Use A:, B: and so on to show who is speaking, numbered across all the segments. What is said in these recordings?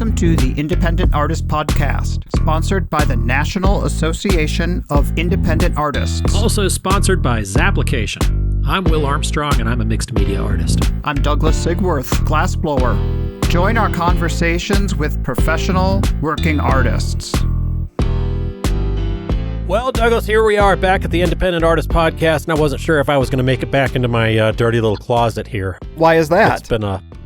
A: Welcome to the Independent Artist Podcast, sponsored by the National Association of Independent Artists.
B: Also sponsored by Zapplication. I'm Will Armstrong, and I'm a mixed media artist.
A: I'm Douglas Sigworth, glassblower. Join our conversations with professional working artists.
C: Well, Douglas, here we are back at the Independent Artist Podcast, and I wasn't sure if I was going to make it back into my dirty little closet here.
A: Why is that?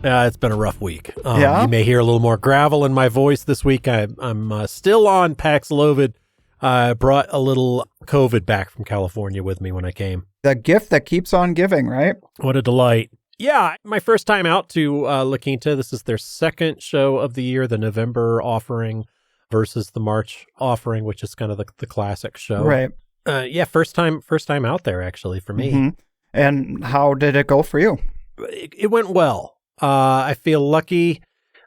C: It's been a rough week.
A: Yeah?
C: You may hear a little more gravel in my voice this week. I'm still on Paxlovid. I brought a little COVID back from California with me when I came.
A: The gift that keeps on giving, right?
C: What a delight. Yeah, my first time out to La Quinta. This is their second show of the year, the November offering versus the March offering, which is kind of the classic show.
A: Right.
C: Yeah, first time out there, actually, for me.
A: Mm-hmm. And how did it go for you?
C: It went well. I feel lucky.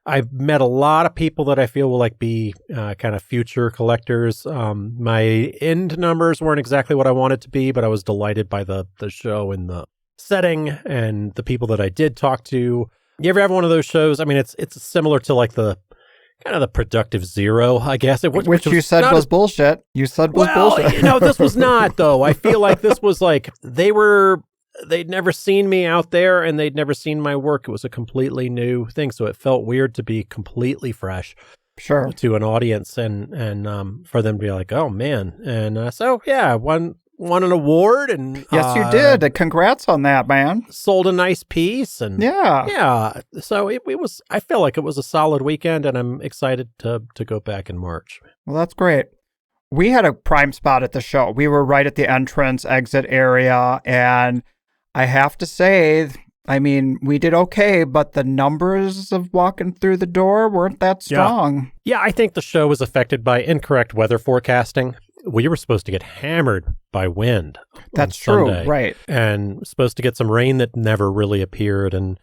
C: I've met a lot of people that I feel will be kind of future collectors. My end numbers weren't exactly what I wanted to be, but I was delighted by the show and the setting and the people that I did talk to. You ever have one of those shows? I mean, it's similar to the kind of the productive zero, I guess.
A: Which you said was bullshit. You said was bullshit.
C: This was not, though. I feel like this was they'd never seen me out there and they'd never seen my work. It was a completely new thing. So it felt weird to be completely fresh to an audience and for them to be like, oh, man. And so, yeah, won an award. And
A: yes, you did. Congrats on that, man.
C: Sold a nice piece. And
A: yeah.
C: So it was, I feel like it was a solid weekend and I'm excited to go back in March.
A: Well, that's great. We had a prime spot at the show. We were right at the entrance exit area, and I have to say, I mean, we did okay, but the numbers of walking through the door weren't that strong.
C: Yeah, I think the show was affected by incorrect weather forecasting. We were supposed to get hammered by wind.
A: That's true,
C: Sunday,
A: right.
C: And supposed to get some rain that never really appeared. And,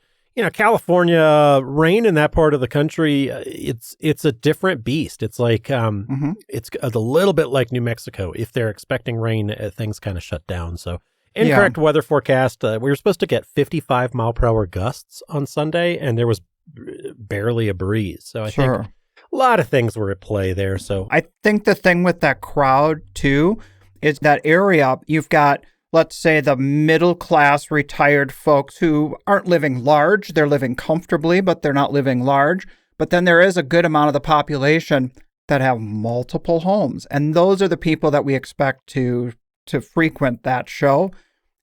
C: California, rain in that part of the country, it's a different beast. It's like, it's a little bit like New Mexico. If they're expecting rain, things kind of shut down. So incorrect weather forecast. We were supposed to get 55 mile per hour gusts on Sunday, and there was barely a breeze. So I think a lot of things were at play there. So
A: I think the thing with that crowd too is that area, you've got, let's say, the middle class retired folks who aren't living large. They're living comfortably, but they're not living large. But then there is a good amount of the population that have multiple homes. And those are the people that we expect to frequent that show.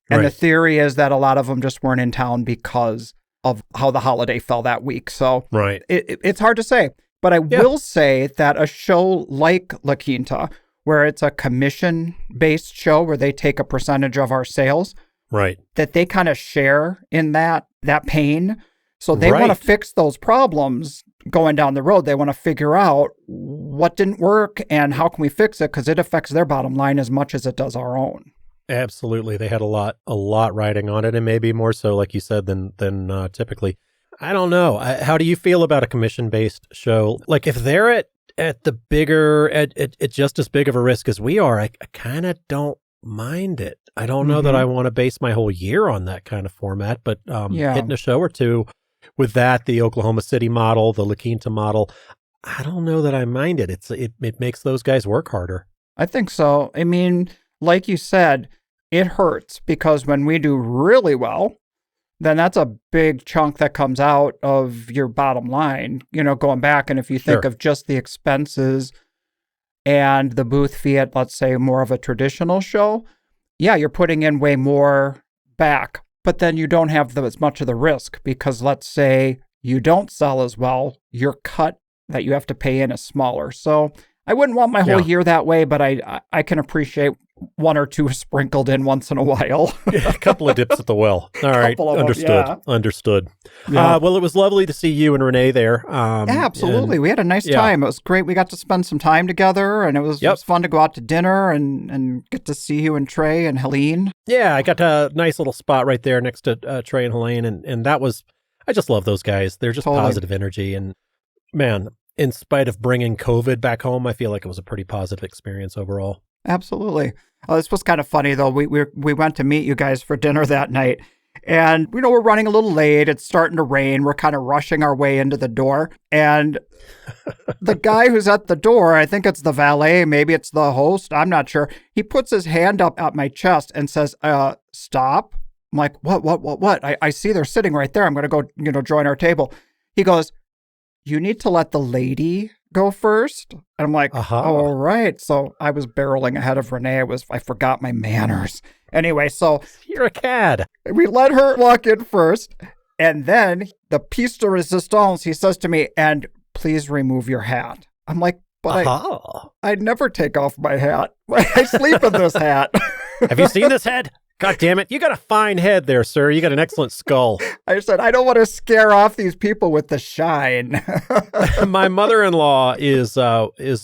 A: And the theory is that a lot of them just weren't in town because of how the holiday fell that week. So it's hard to say. But I will say that a show like La Quinta, where it's a commission-based show where they take a percentage of our sales, that they kind of share in that pain. So they want to fix those problems going down the road. They want to figure out what didn't work and how can we fix it, because it affects their bottom line as much as it does our own.
C: Absolutely. They had a lot riding on it, and maybe more so, like you said, than typically. I don't know. How do you feel about a commission-based show? Like, if they're at the bigger, at just as big of a risk as we are, I kind of don't mind it. I don't know that I want to base my whole year on that kind of format, but hitting a show or two with that, the Oklahoma City model, the La Quinta model, I don't know that I mind it. It makes those guys work harder.
A: I think so. I mean, like you said, it hurts because when we do really well, then that's a big chunk that comes out of your bottom line, going back. And if you think of just the expenses and the booth fee at, let's say, more of a traditional show, you're putting in way more back. But then you don't have as much of the risk because, let's say, you don't sell as well, your cut that you have to pay in is smaller. So I wouldn't want my whole year that way, but I can appreciate one or two sprinkled in once in a while.
C: A couple of dips at the well. All right. Understood.
A: Yeah.
C: Well, it was lovely to see you and Renee there.
A: Absolutely. We had a nice time. It was great. We got to spend some time together, and it was fun to go out to dinner and get to see you and Trey and Helene.
C: Yeah, I got a nice little spot right there next to Trey and Helene, and that was, I just love those guys. They're just positive energy, and man, in spite of bringing COVID back home, I feel like it was a pretty positive experience overall.
A: Absolutely. This was kind of funny, though. We went to meet you guys for dinner that night, And, we're running a little late. It's starting to rain. We're kind of rushing our way into the door. And the guy who's at the door, I think it's the valet, maybe it's the host, I'm not sure. He puts his hand up at my chest and says, stop. I'm like, what? I see they're sitting right there. I'm going to go, join our table. He goes, you need to let the lady go first. And I'm like, all right. So I was barreling ahead of Renee. I forgot my manners. Anyway, so
C: you're a cad.
A: We let her walk in first. And then the piece de resistance, he says to me, and please remove your hat. I'm like, but I never take off my hat. I sleep in this hat.
C: Have you seen this head? God damn it. You got a fine head there, sir. You got an excellent skull.
A: I said, I don't want to scare off these people with the shine.
C: My mother-in-law is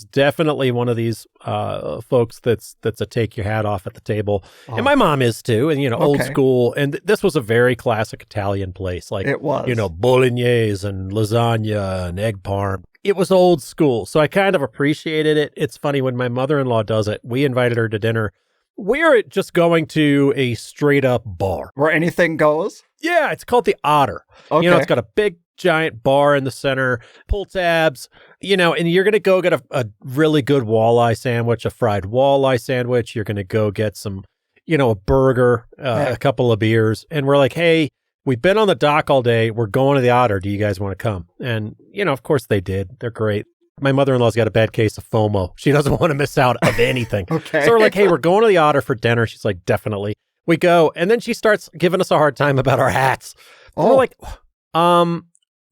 C: definitely one of these folks that's a take your hat off at the table. And my mom is too. And, old school. And this was a very classic Italian place. Like,
A: it was.
C: Bolognese and lasagna and egg parm. It was old school. So I kind of appreciated it. It's funny when my mother-in-law does it. We invited her to dinner. We're just going to a straight up bar.
A: Where anything goes?
C: Yeah, it's called the Otter.
A: Okay.
C: It's got a big, giant bar in the center, pull tabs, and you're going to go get a really good walleye sandwich, a fried walleye sandwich. You're going to go get some, a burger, a couple of beers. And we're like, hey, we've been on the dock all day. We're going to the Otter. Do you guys want to come? And, of course they did. They're great. My mother-in-law's got a bad case of FOMO. She doesn't want to miss out of anything.
A: Okay.
C: So we're like, hey, we're going to the Otter for dinner. She's like, definitely. We go. And then she starts giving us a hard time about our hats. We're like,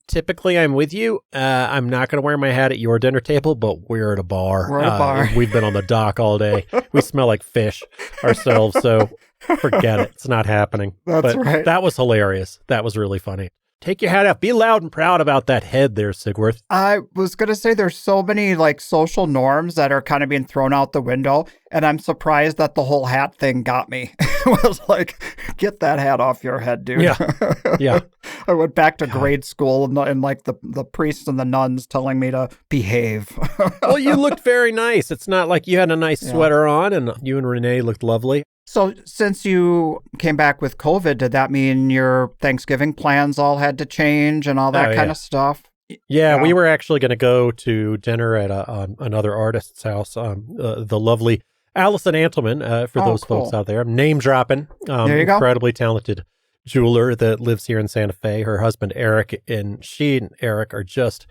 C: typically I'm with you. I'm not going to wear my hat at your dinner table, but we're at a bar.
A: We're at a bar.
C: We've been on the dock all day. We smell like fish ourselves. So forget it. It's not happening.
A: That's right.
C: That was hilarious. That was really funny. Take your hat off. Be loud and proud about that head there, Sigworth.
A: I was going to say there's so many social norms that are kind of being thrown out the window. And I'm surprised that the whole hat thing got me. It was like, get that hat off your head, dude.
C: Yeah.
A: I went back to grade school and the priests and the nuns telling me to behave.
C: Well, you looked very nice. It's not like you had a nice sweater on and you and Renee looked lovely.
A: So since you came back with COVID, did that mean your Thanksgiving plans all had to change and all that kind of stuff?
C: Yeah, we were actually going to go to dinner at another artist's house, the lovely Allison Antleman, for those folks out there. I'm name dropping.
A: There you go.
C: Incredibly talented jeweler that lives here in Santa Fe. Her husband, Eric, and she and Eric are just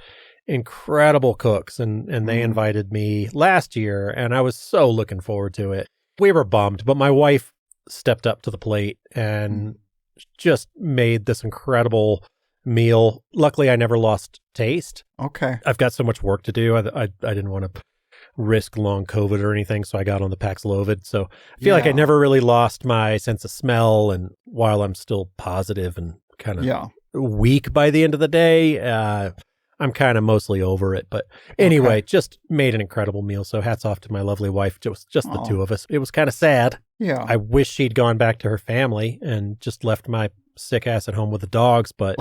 C: incredible cooks. And they invited me last year, and I was so looking forward to it. We were bummed, but my wife stepped up to the plate and just made this incredible meal. Luckily, I never lost taste.
A: Okay.
C: I've got so much work to do. I didn't want to risk long COVID or anything, so I got on the Paxlovid. So I feel like I never really lost my sense of smell. And while I'm still positive and kind of weak by the end of the day, I'm kind of mostly over it. But anyway, just made an incredible meal. So hats off to my lovely wife. Just the two of us. It was kind of sad.
A: Yeah.
C: I wish she'd gone back to her family and just left my sick ass at home with the dogs. But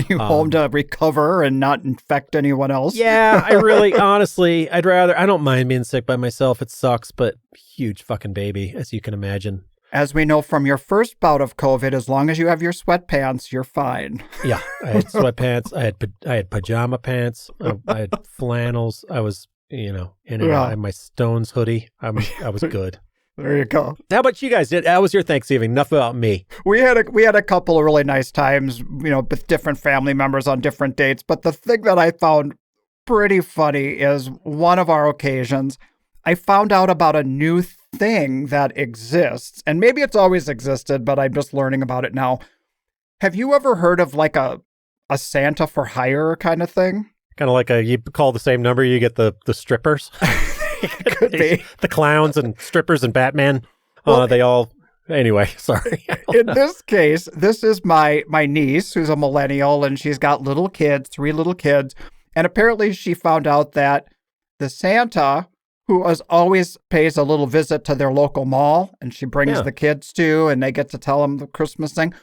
A: you home to recover and not infect anyone else?
C: Yeah, I really, honestly, I don't mind being sick by myself. It sucks, but huge fucking baby, as you can imagine.
A: As we know from your first bout of COVID, as long as you have your sweatpants, you're fine.
C: Yeah, I had sweatpants. I had pajama pants. I had flannels. I was, in and out. I had my Stones hoodie. I was good.
A: There you go.
C: How about you guys? How was your Thanksgiving? Enough about me.
A: We had a couple of really nice times, with different family members on different dates. But the thing that I found pretty funny is one of our occasions, I found out about a new thing that exists, and maybe it's always existed, but I'm just learning about it now. Have you ever heard of like a Santa for hire kind of thing?
C: Kind of like you call the same number, you get the strippers.
A: Could be.
C: The clowns and strippers and Batman. Anyway, sorry.
A: In this case, this is my niece who's a millennial, and she's got 3 little kids. And apparently she found out that the Santa, who always pays a little visit to their local mall, and she brings the kids to, and they get to tell them the Christmas thing.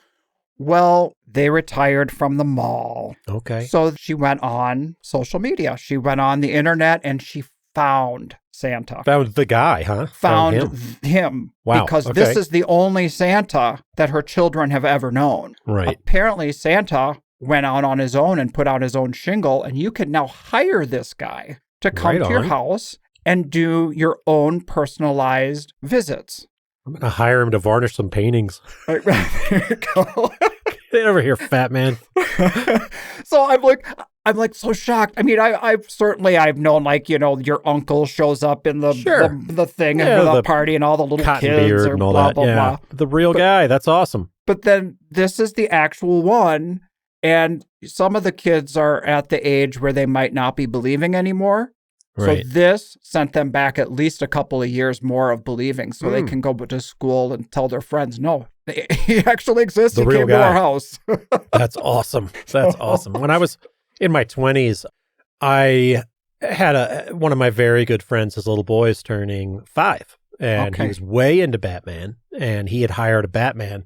A: Well, they retired from the mall.
C: Okay.
A: So she went on social media. She went on the internet, and she found Santa.
C: Found the guy, huh?
A: Found him.
C: Wow.
A: Because
C: okay.
A: this is the only Santa that her children have ever known.
C: Right.
A: Apparently, Santa went out on his own and put out his own shingle, and you can now hire this guy to come to your house and do your own personalized visits.
C: I'm going to hire him to varnish some paintings.
A: There you go.
C: Get over here, fat man.
A: So I'm like so shocked. I mean, I've known, like, you know, your uncle shows up in the thing and the party and all the little kids or blah, blah, blah.
C: The real guy. That's awesome.
A: But then this is the actual one. And some of the kids are at the age where they might not be believing anymore.
C: Right.
A: So this sent them back at least a couple of years more of believing, so they can go to school and tell their friends, no, he actually exists. He came to our house.
C: That's awesome. That's awesome. When I was in my 20s, I had one of my very good friends, his little boy is turning 5, and he was way into Batman, and he had hired a Batman,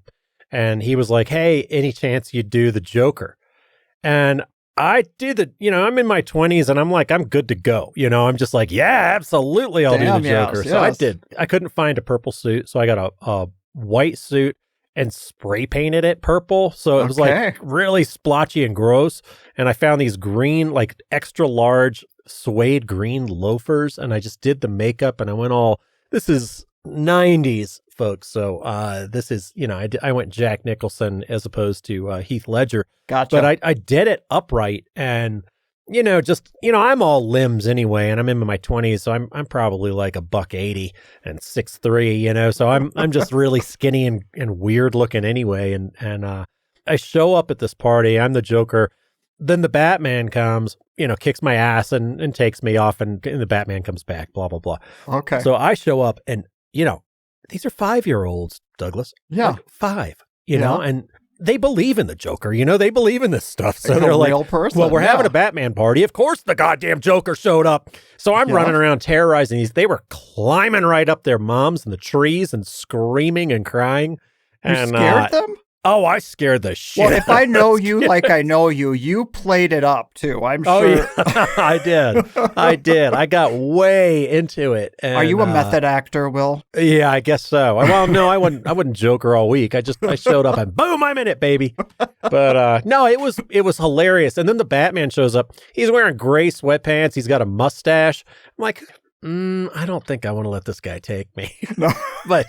C: and he was like, hey, any chance you do the Joker? And I did I'm in my 20s and I'm like, I'm good to go. You know, I'm just like, yeah, absolutely. I'll do the Joker. So I did. I couldn't find a purple suit. So I got a white suit and spray painted it purple. So it was like really splotchy and gross. And I found these green, like extra large suede green loafers. And I just did the makeup and I went this is 90s, folks. So this is, I went Jack Nicholson as opposed to Heath Ledger.
A: Gotcha.
C: But I did it upright and, I'm all limbs anyway, and I'm in my 20s, so I'm probably like $180 and 6'3", so I'm just really skinny and weird looking anyway. And I show up at this party, I'm the Joker. Then the Batman comes, kicks my ass and takes me off, and the Batman comes back, blah, blah, blah.
A: Okay.
C: So I show up and, these are 5-year-olds, Douglas.
A: Yeah.
C: Like 5, and they believe in the Joker, they believe in this stuff. So they're like,
A: real person.
C: well, we're having a Batman party. Of course the goddamn Joker showed up. So I'm running around terrorizing these. They were climbing right up their moms in the trees and screaming and crying.
A: You scared them?
C: Oh, I scared the shit.
A: Well, if I know you like I know you, you played it up too. I'm sure.
C: Oh, yeah. I did. I got way into it. And,
A: are you a method actor, Will?
C: Yeah, I guess so. Well, no, I wouldn't Joker all week. I showed up and boom, I'm in it, baby. But no, it was hilarious. And then the Batman shows up. He's wearing gray sweatpants. He's got a mustache. I'm like, I don't think I want to let this guy take me.
A: No.
C: But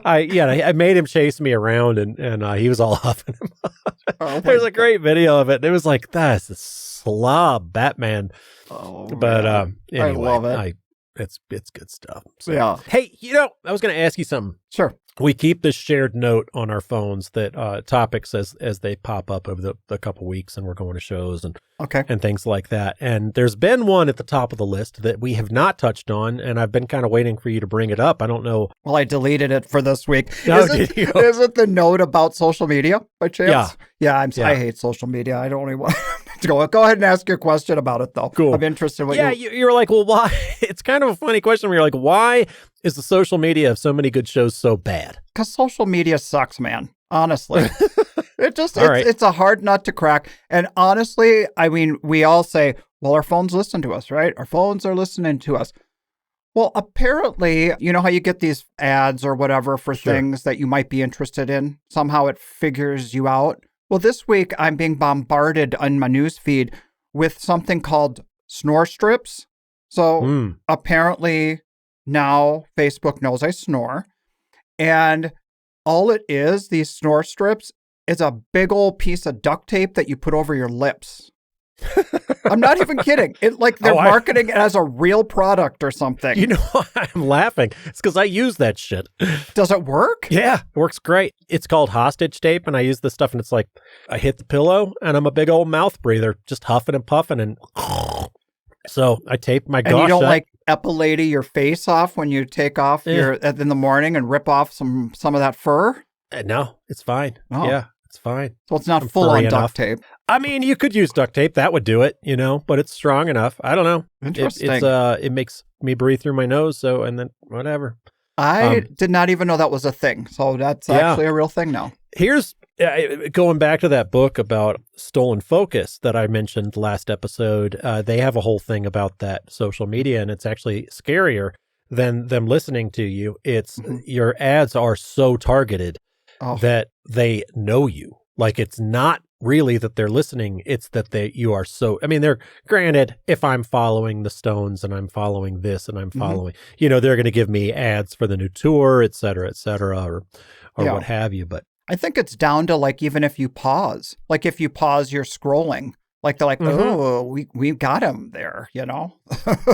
C: I made him chase me around and he was all huffing him. There's a great video of it. It was like, that's a slob Batman.
A: Oh,
C: but anyway,
A: I love it.
C: It's good stuff. So.
A: Yeah.
C: Hey, I was going to ask you something.
A: Sure.
C: We keep this shared note on our phones that topics as they pop up over the couple weeks, and we're going to shows and things like that. And there's been one at the top of the list that we have not touched on, and I've been kind of waiting for you to bring it up. I don't know.
A: Well, I deleted it for this week.
C: Oh,
A: Is it the note about social media by chance?
C: Yeah.
A: I hate social media. I don't even want to go ahead and ask your question about it, though.
C: Cool.
A: I'm interested in what
C: you were like, well, why? It's kind of a funny question where you're like, why is the social media of so many good shows so bad?
A: Because social media sucks, man. Honestly. It's a hard nut to crack. And honestly, I mean, we all say, well, our phones listen to us, right? Our phones are listening to us. Well, apparently, you know how you get these ads or whatever for things that you might be interested in? Somehow it figures you out. Well, this week I'm being bombarded on my news feed with something called snore strips. So apparently now Facebook knows I snore. And all it is, these snore strips, is a big old piece of duct tape that you put over your lips. I'm not even kidding. They're marketing it as a real product or something.
C: I'm laughing. It's because I use that shit.
A: Does it work?
C: Yeah, it works great. It's called hostage tape, and I use this stuff, and it's like I hit the pillow, and I'm a big old mouth breather, just huffing and puffing, and so I tape my gosh.
A: And you don't like epilate your face off when you take off in the morning and rip off some of that fur?
C: No, it's fine. Oh. Yeah, it's fine.
A: So it's not full on duct tape.
C: I mean, you could use duct tape. That would do it, but it's strong enough. I don't know.
A: Interesting.
C: It makes me breathe through my nose. So, and then whatever.
A: I did not even know that was a thing. So that's actually a real thing now.
C: Here's going back to that book about stolen focus that I mentioned last episode. They have a whole thing about that social media, and it's actually scarier than them listening to you. It's your ads are so targeted that they know you. Like, it's not really that they're listening, it's that you are so, I mean, they're, granted, if I'm following the Stones and I'm following this and I'm following, they're going to give me ads for the new tour, et cetera, or what have you. But
A: I think it's down to, like, even if you pause, like if you pause your scrolling, like they're like, oh, we got him there, Yeah.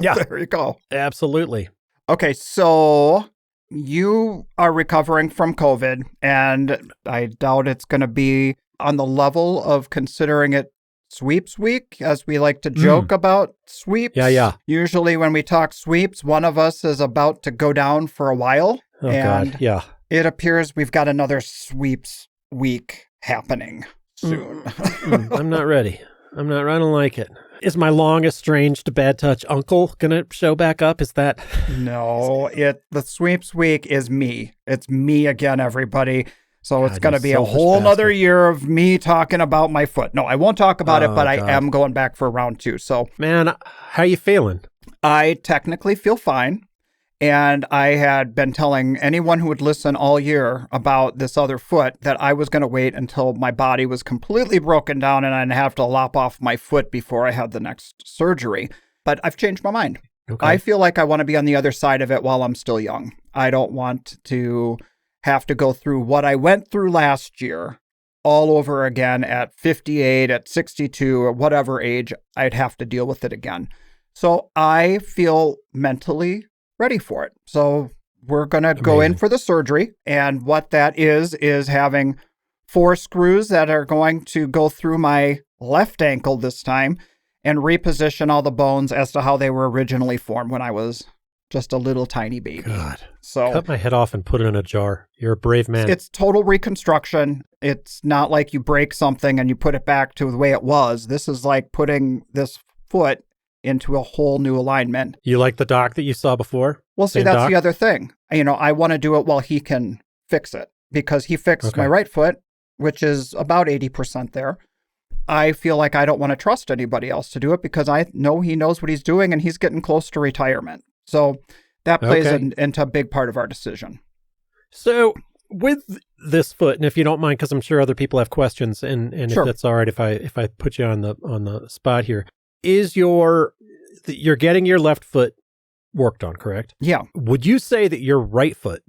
A: There you go.
C: Absolutely.
A: Okay. So you are recovering from COVID, and I doubt it's going to be on the level of considering it sweeps week, as we like to joke about sweeps.
C: Yeah.
A: Usually when we talk sweeps, one of us is about to go down for a while.
C: Oh, God. Yeah.
A: It appears we've got another sweeps week happening soon.
C: I'm not ready. I don't like it. Is my long estranged bad touch uncle going to show back up? Is that?
A: No, the sweeps week is me. It's me again, everybody. So it's going to be a whole nother year of me talking about my foot. No, I won't talk about it, but I am going back for round 2. So,
C: man, how you feeling?
A: I technically feel fine. And I had been telling anyone who would listen all year about this other foot that I was going to wait until my body was completely broken down and I'd have to lop off my foot before I had the next surgery. But I've changed my mind. Okay. I feel like I want to be on the other side of it while I'm still young. I don't want to have to go through what I went through last year all over again at 58, at 62, or whatever age. I'd have to deal with it again. So I feel mentally ready for it. So we're going to go in for the surgery. And what that is having 4 screws that are going to go through my left ankle this time and reposition all the bones as to how they were originally formed when I was just a little tiny baby.
C: God.
A: So
C: cut my head off and put it in a jar. You're a brave man.
A: It's total reconstruction. It's not like you break something and you put it back to the way it was. This is like putting this foot into a whole new alignment.
C: You like the doc that you saw before?
A: Well, see, that's the other thing. I want to do it while he can fix it, because he fixed my right foot, which is about 80% there. I feel like I don't want to trust anybody else to do it because I know he knows what he's doing and he's getting close to retirement. So that plays into a big part of our decision.
C: So with this foot, and if you don't mind, because I'm sure other people have questions, and sure, if that's all right, if I put you on the spot here, is you're getting your left foot worked on, correct?
A: Yeah.
C: Would you say that your right foot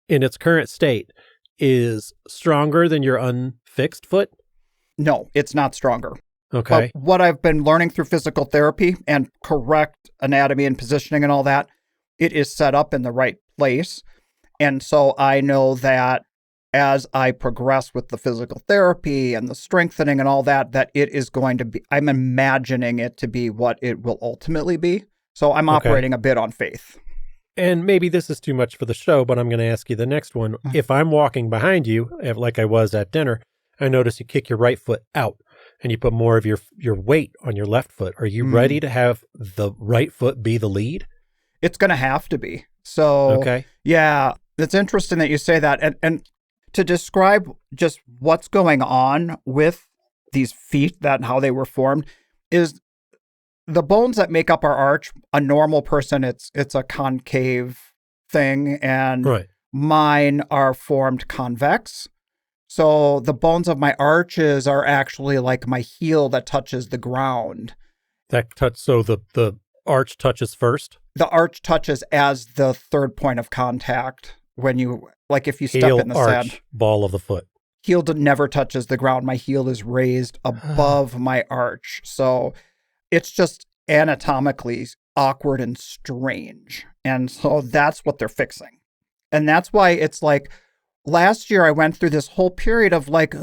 C: in its current state is stronger than your unfixed foot?
A: No, it's not stronger.
C: Okay.
A: But what I've been learning through physical therapy and correct anatomy and positioning and all that, it is set up in the right place. And so I know that as I progress with the physical therapy and the strengthening and all that, that it is going to be, I'm imagining it to be what it will ultimately be. So I'm operating a bit on faith.
C: And maybe this is too much for the show, but I'm going to ask you the next one. If I'm walking behind you, like I was at dinner, I notice you kick your right foot out and you put more of your weight on your left foot. Are you ready to have the right foot be the lead?
A: It's going to have to be. So, yeah, it's interesting that you say that. And to describe just what's going on with these feet, how they were formed, is the bones that make up our arch. A normal person, it's a concave thing, and mine are formed convex. So the bones of my arches are actually like my heel that touches the ground.
C: So the arch touches first?
A: The arch touches as the third point of contact when you, like if you step
C: heel,
A: in the
C: arch,
A: sand.
C: Ball of the foot.
A: Heel never touches the ground. My heel is raised above my arch. So it's just anatomically awkward and strange. And so that's what they're fixing. And that's why it's like, last year I went through this whole period of like,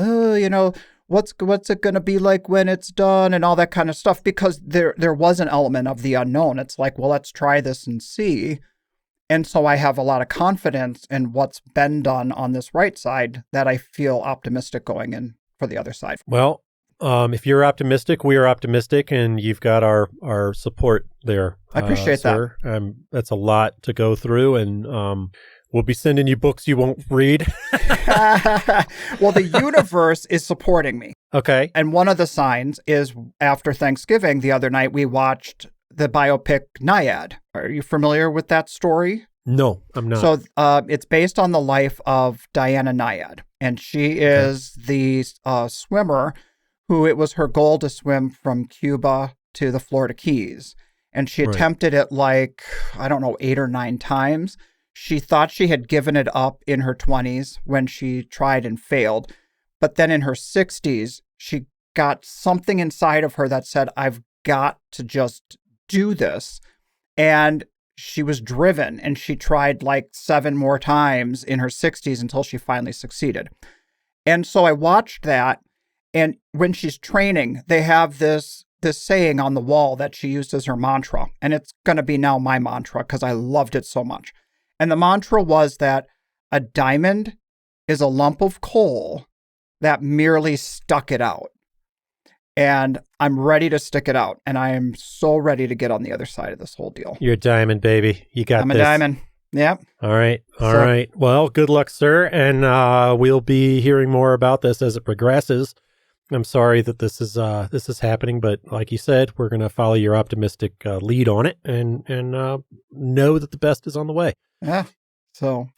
A: what's it going to be like when it's done and all that kind of stuff, because there was an element of the unknown. It's like, well, let's try this and see. And so I have a lot of confidence in what's been done on this right side that I feel optimistic going in for the other side.
C: Well, if you're optimistic, we are optimistic, and you've got our support there.
A: I appreciate
C: that. That's a lot to go through, and We'll be sending you books you won't read.
A: Well, the universe is supporting me.
C: Okay.
A: And one of the signs is after Thanksgiving, the other night, we watched the biopic Naiad. Are you familiar with that story?
C: No, I'm not.
A: So it's based on the life of Diana Naiad. And she is the swimmer who it was her goal to swim from Cuba to the Florida Keys. And she attempted it 8 or 9 times. She thought she had given it up in her 20s when she tried and failed. But then in her 60s, she got something inside of her that said, I've got to just do this. And she was driven, and she tried 7 more times in her 60s until she finally succeeded. And so I watched that, and when she's training, they have this saying on the wall that she used as her mantra, and it's going to be now my mantra because I loved it so much. And the mantra was that a diamond is a lump of coal that merely stuck it out. And I'm ready to stick it out. And I am so ready to get on the other side of this whole deal.
C: You're a diamond, baby. You got
A: I'm
C: this.
A: a diamond. Yep.
C: All right. All right. Well, good luck, sir. And we'll be hearing more about this as it progresses. I'm sorry that this is happening, but like you said, we're going to follow your optimistic lead on it and know that the best is on the way.
A: Yeah. So,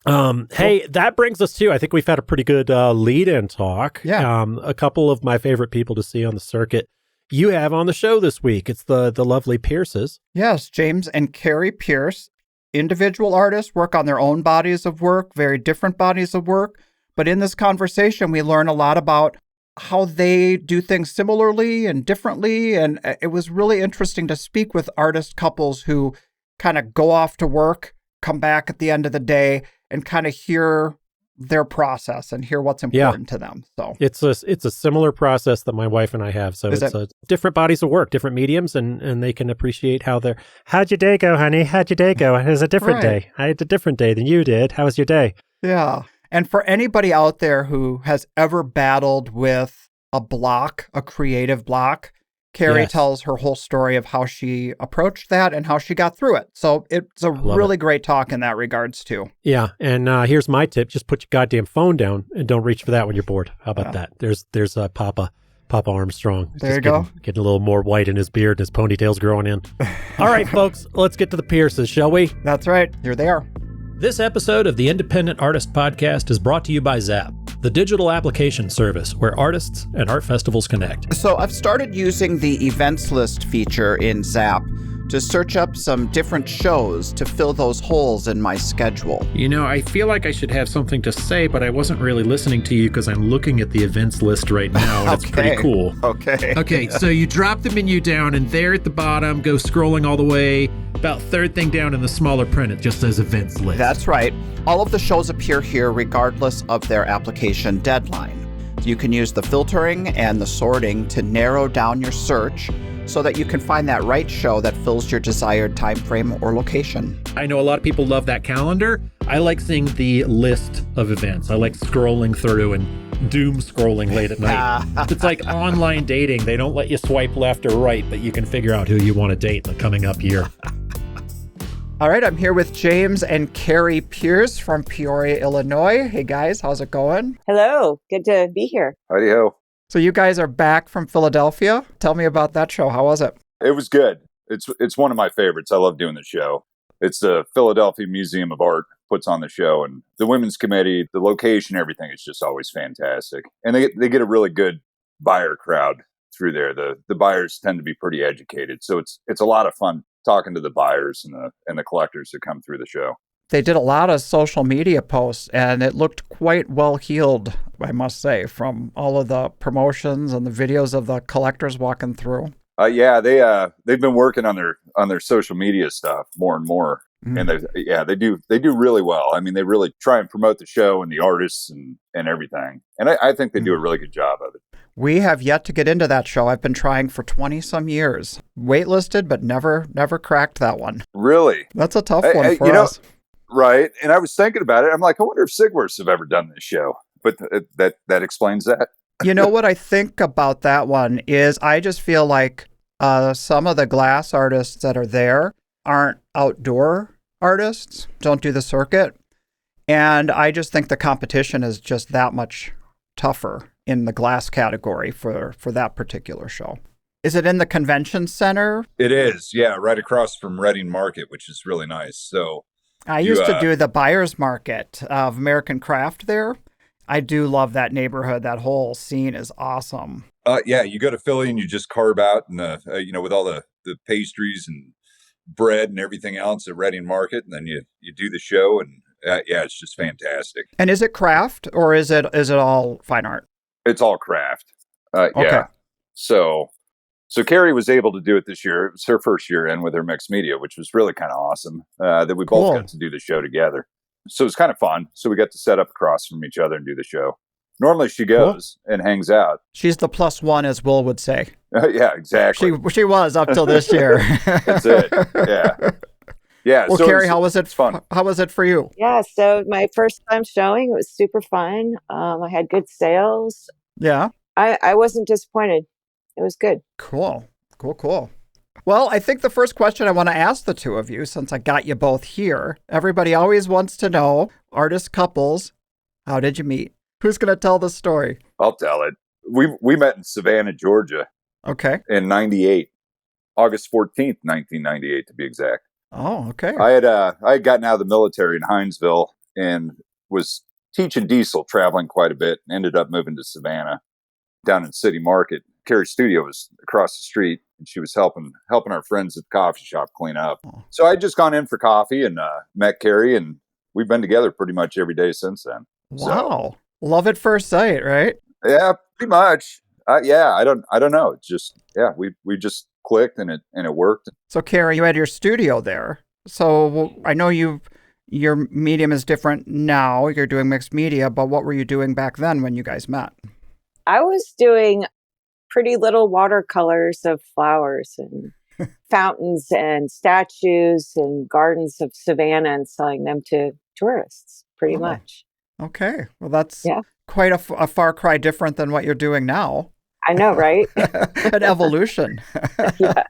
C: hey, that brings us to, I think we've had a pretty good lead-in talk.
A: Yeah.
C: A couple of my favorite people to see on the circuit you have on the show this week. It's the lovely Pearces.
A: Yes, James and Carrie Pearce, individual artists, work on their own bodies of work, very different bodies of work. But in this conversation, we learn a lot about how they do things similarly and differently. And it was really interesting to speak with artist couples who kind of go off to work, come back at the end of the day, and kind of hear their process and hear what's important to them. So
C: it's a similar process that my wife and I have. So it's different bodies of work, different mediums, and they can appreciate how they're. How'd your day go, honey? How'd your day go? It was a different day. I had a different day than you did. How was your day?
A: Yeah. And for anybody out there who has ever battled with a block, a creative block, Carrie tells her whole story of how she approached that and how she got through it. So it's a really great talk in that regards too.
C: Yeah. And here's my tip. Just put your goddamn phone down and don't reach for that when you're bored. How about that? There's Papa Armstrong.
A: There you go.
C: Getting a little more white in his beard and his ponytail's growing in. All right, folks, let's get to the Pearces, shall we?
A: That's right. Here they are.
B: This episode of the Independent Artist Podcast is brought to you by Zap, the digital application service where artists and art festivals connect.
A: So I've started using the events list feature in Zap to search up some different shows to fill those holes in my schedule.
B: You know, I feel like I should have something to say, but I wasn't really listening to you because I'm looking at the events list right now, and it's pretty cool. Okay, so you drop the menu down, and there at the bottom, go scrolling all the way, about third thing down in the smaller print, it just says events list.
A: That's right. All of the shows appear here regardless of their application deadline. You can use the filtering and the sorting to narrow down your search so that you can find that right show that fills your desired time frame or location.
B: I know a lot of people love that calendar. I like seeing the list of events. I like scrolling through and doom scrolling late at night. It's like online dating. They don't let you swipe left or right, but you can figure out who you want to date in the coming up year.
A: All right, I'm here with James and Carrie Pearce from Peoria, Illinois. Hey guys, how's it going?
D: Hello, good to be here.
E: Howdy-ho.
A: So you guys are back from Philadelphia. Tell me about that show. How was it?
E: It was good. It's one of my favorites. I love doing the show. It's the Philadelphia Museum of Art puts on the show, and the Women's Committee, the location, everything is just always fantastic. And they get a really good buyer crowd through there. The buyers tend to be pretty educated, so it's a lot of fun talking to the buyers and the collectors that come through the show.
A: They did a lot of social media posts, and it looked quite well heeled, I must say, from all of the promotions and the videos of the collectors walking through.
E: Yeah, they've been working on their social media stuff more and more, and they do really well. I mean, they really try and promote the show and the artists and everything, and I think they do a really good job of it.
A: We have yet to get into that show. I've been trying for 20-some years, waitlisted, but never cracked that one.
E: Really,
A: that's a tough one for us.
E: Right. And I was thinking about it. I'm like, I wonder if Sigwarts have ever done this show. But that explains that.
A: You know what I think about that one is I just feel like some of the glass artists that are there aren't outdoor artists, don't do the circuit. And I just think the competition is just that much tougher in the glass category for that particular show. Is it in the convention center?
E: It is, yeah, right across from Reading Market, which is really nice. So
A: I used to do the buyer's market of American Craft there. I do love that neighborhood. That whole scene is awesome.
E: Yeah, you go to Philly and you just carve out and with all the pastries and bread and everything else at Reading Market, and then you do the show, and yeah, it's just fantastic.
A: And is it craft or is it all fine art?
E: It's all craft.
A: Okay.
E: Yeah. So Carrie was able to do it this year. It was her first year in with her mixed media, which was really kind of awesome that we both got to do the show together. So it was kind of fun. So we got to set up across from each other and do the show. Normally she goes and hangs out.
A: She's the plus one, as Will would say.
E: Yeah, exactly.
A: She was up till this year.
E: That's it. Yeah. Yeah.
A: Well, so Carrie, how was it fun? How was it for you?
D: Yeah. So my first time showing, it was super fun. I had good sales.
A: Yeah.
D: I wasn't disappointed. It was good.
A: Cool. Well, I think the first question I want to ask the two of you, since I got you both here, everybody always wants to know, artist couples, how did you meet? Who's going to tell the story?
E: I'll tell it. We met in Savannah, Georgia.
A: Okay.
E: In 98. August 14th, 1998 to be exact.
A: Oh, okay.
E: I had gotten out of the military in Hinesville and was teaching diesel, traveling quite a bit, and ended up moving to Savannah down in City Market. Carrie's studio was across the street, and she was helping our friends at the coffee shop clean up. Oh. So I'd just gone in for coffee and met Carrie, and we've been together pretty much every day since then.
A: Wow. So, love at first sight, right?
E: Yeah, pretty much. Yeah, I don't know. It's just, yeah, we just clicked and it worked.
A: So Carrie, you had your studio there. So I know your medium is different now. You're doing mixed media, but what were you doing back then when you guys met?
D: I was doing pretty little watercolors of flowers and fountains and statues and gardens of Savannah and selling them to tourists, pretty much.
A: Okay. Well, that's quite a far cry different than what you're doing now.
D: I know, right?
A: An evolution.
D: Yeah.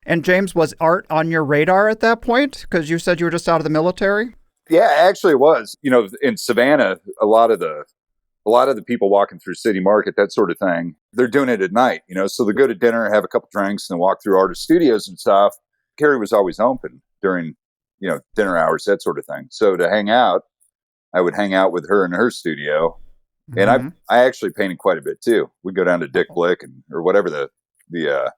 A: And James, was art on your radar at that point? Because you said you were just out of the military?
E: Yeah, actually it was. In Savannah, a lot of the people walking through City Market, that sort of thing, they're doing it at night, so they go to dinner, have a couple drinks, and walk through artist studios and stuff. Carrie was always open during, dinner hours, that sort of thing. So to hang out, I would hang out with her in her studio. And I actually painted quite a bit too. We'd go down to Dick Blick or whatever the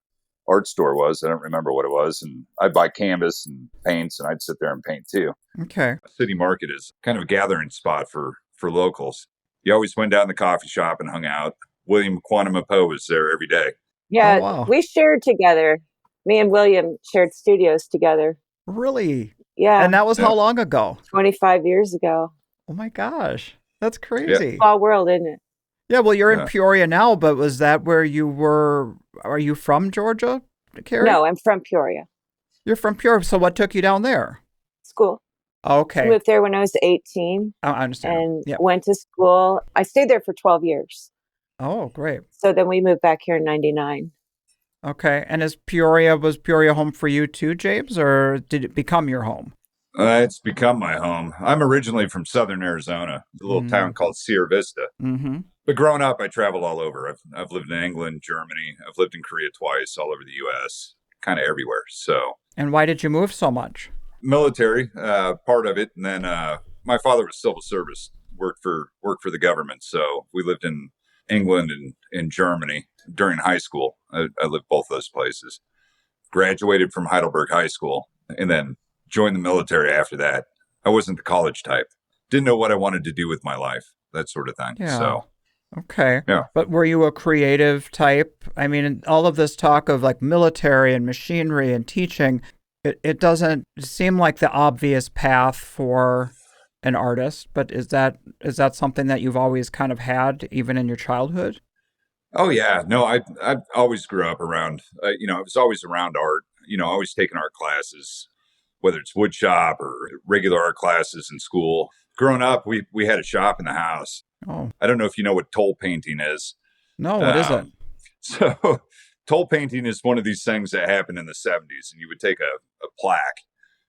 E: art store was. I don't remember what it was. And I'd buy canvas and paints, and I'd sit there and paint too.
A: Okay.
E: City Market is kind of a gathering spot for locals. You always went down the coffee shop and hung out. William Quantimapo was there every day.
D: Yeah,
A: oh, wow.
D: We shared together. Me and William shared studios together.
A: Really?
D: Yeah.
A: And that was how long ago?
D: 25 years ago.
A: Oh my gosh. That's crazy.
D: Yeah. Small world, isn't it?
A: Yeah, well, you're in Peoria now, but was that where you were? Are you from Georgia, Carrie?
D: No, I'm from Peoria.
A: You're from Peoria. So what took you down there?
D: School.
A: Okay.
D: I moved there when I was 18.
A: I understand.
D: And went to school. I stayed there for 12 years.
A: Oh, great.
D: So then we moved back here in 99.
A: Okay. And was Peoria home for you too, James, or did it become your home?
E: It's become my home. I'm originally from southern Arizona, a little town called Sierra Vista.
A: Mm-hmm.
E: But growing up, I traveled all over. I've lived in England, Germany. I've lived in Korea twice, all over the U.S., kind of everywhere. So.
A: And why did you move so much?
E: Military, part of it. And then my father was civil service, worked for the government. So we lived in England and in Germany during high school. I lived both those places. Graduated from Heidelberg High School and then joined the military after that. I wasn't the college type. Didn't know what I wanted to do with my life, that sort of thing.
A: Yeah.
E: So,
A: okay.
E: Yeah.
A: But were you a creative type? I mean, all of this talk of like military and machinery and teaching, it doesn't seem like the obvious path for an artist, but is that something that you've always kind of had even in your childhood?
E: Oh yeah. No, I always grew up around, I was always around art, always taking art classes, whether it's wood shop or regular art classes in school. Growing up, we had a shop in the house.
A: Oh.
E: I don't know if you know what toll painting is.
A: No, what is it?
E: So toll painting is one of these things that happened in the 70s, and you would take a plaque,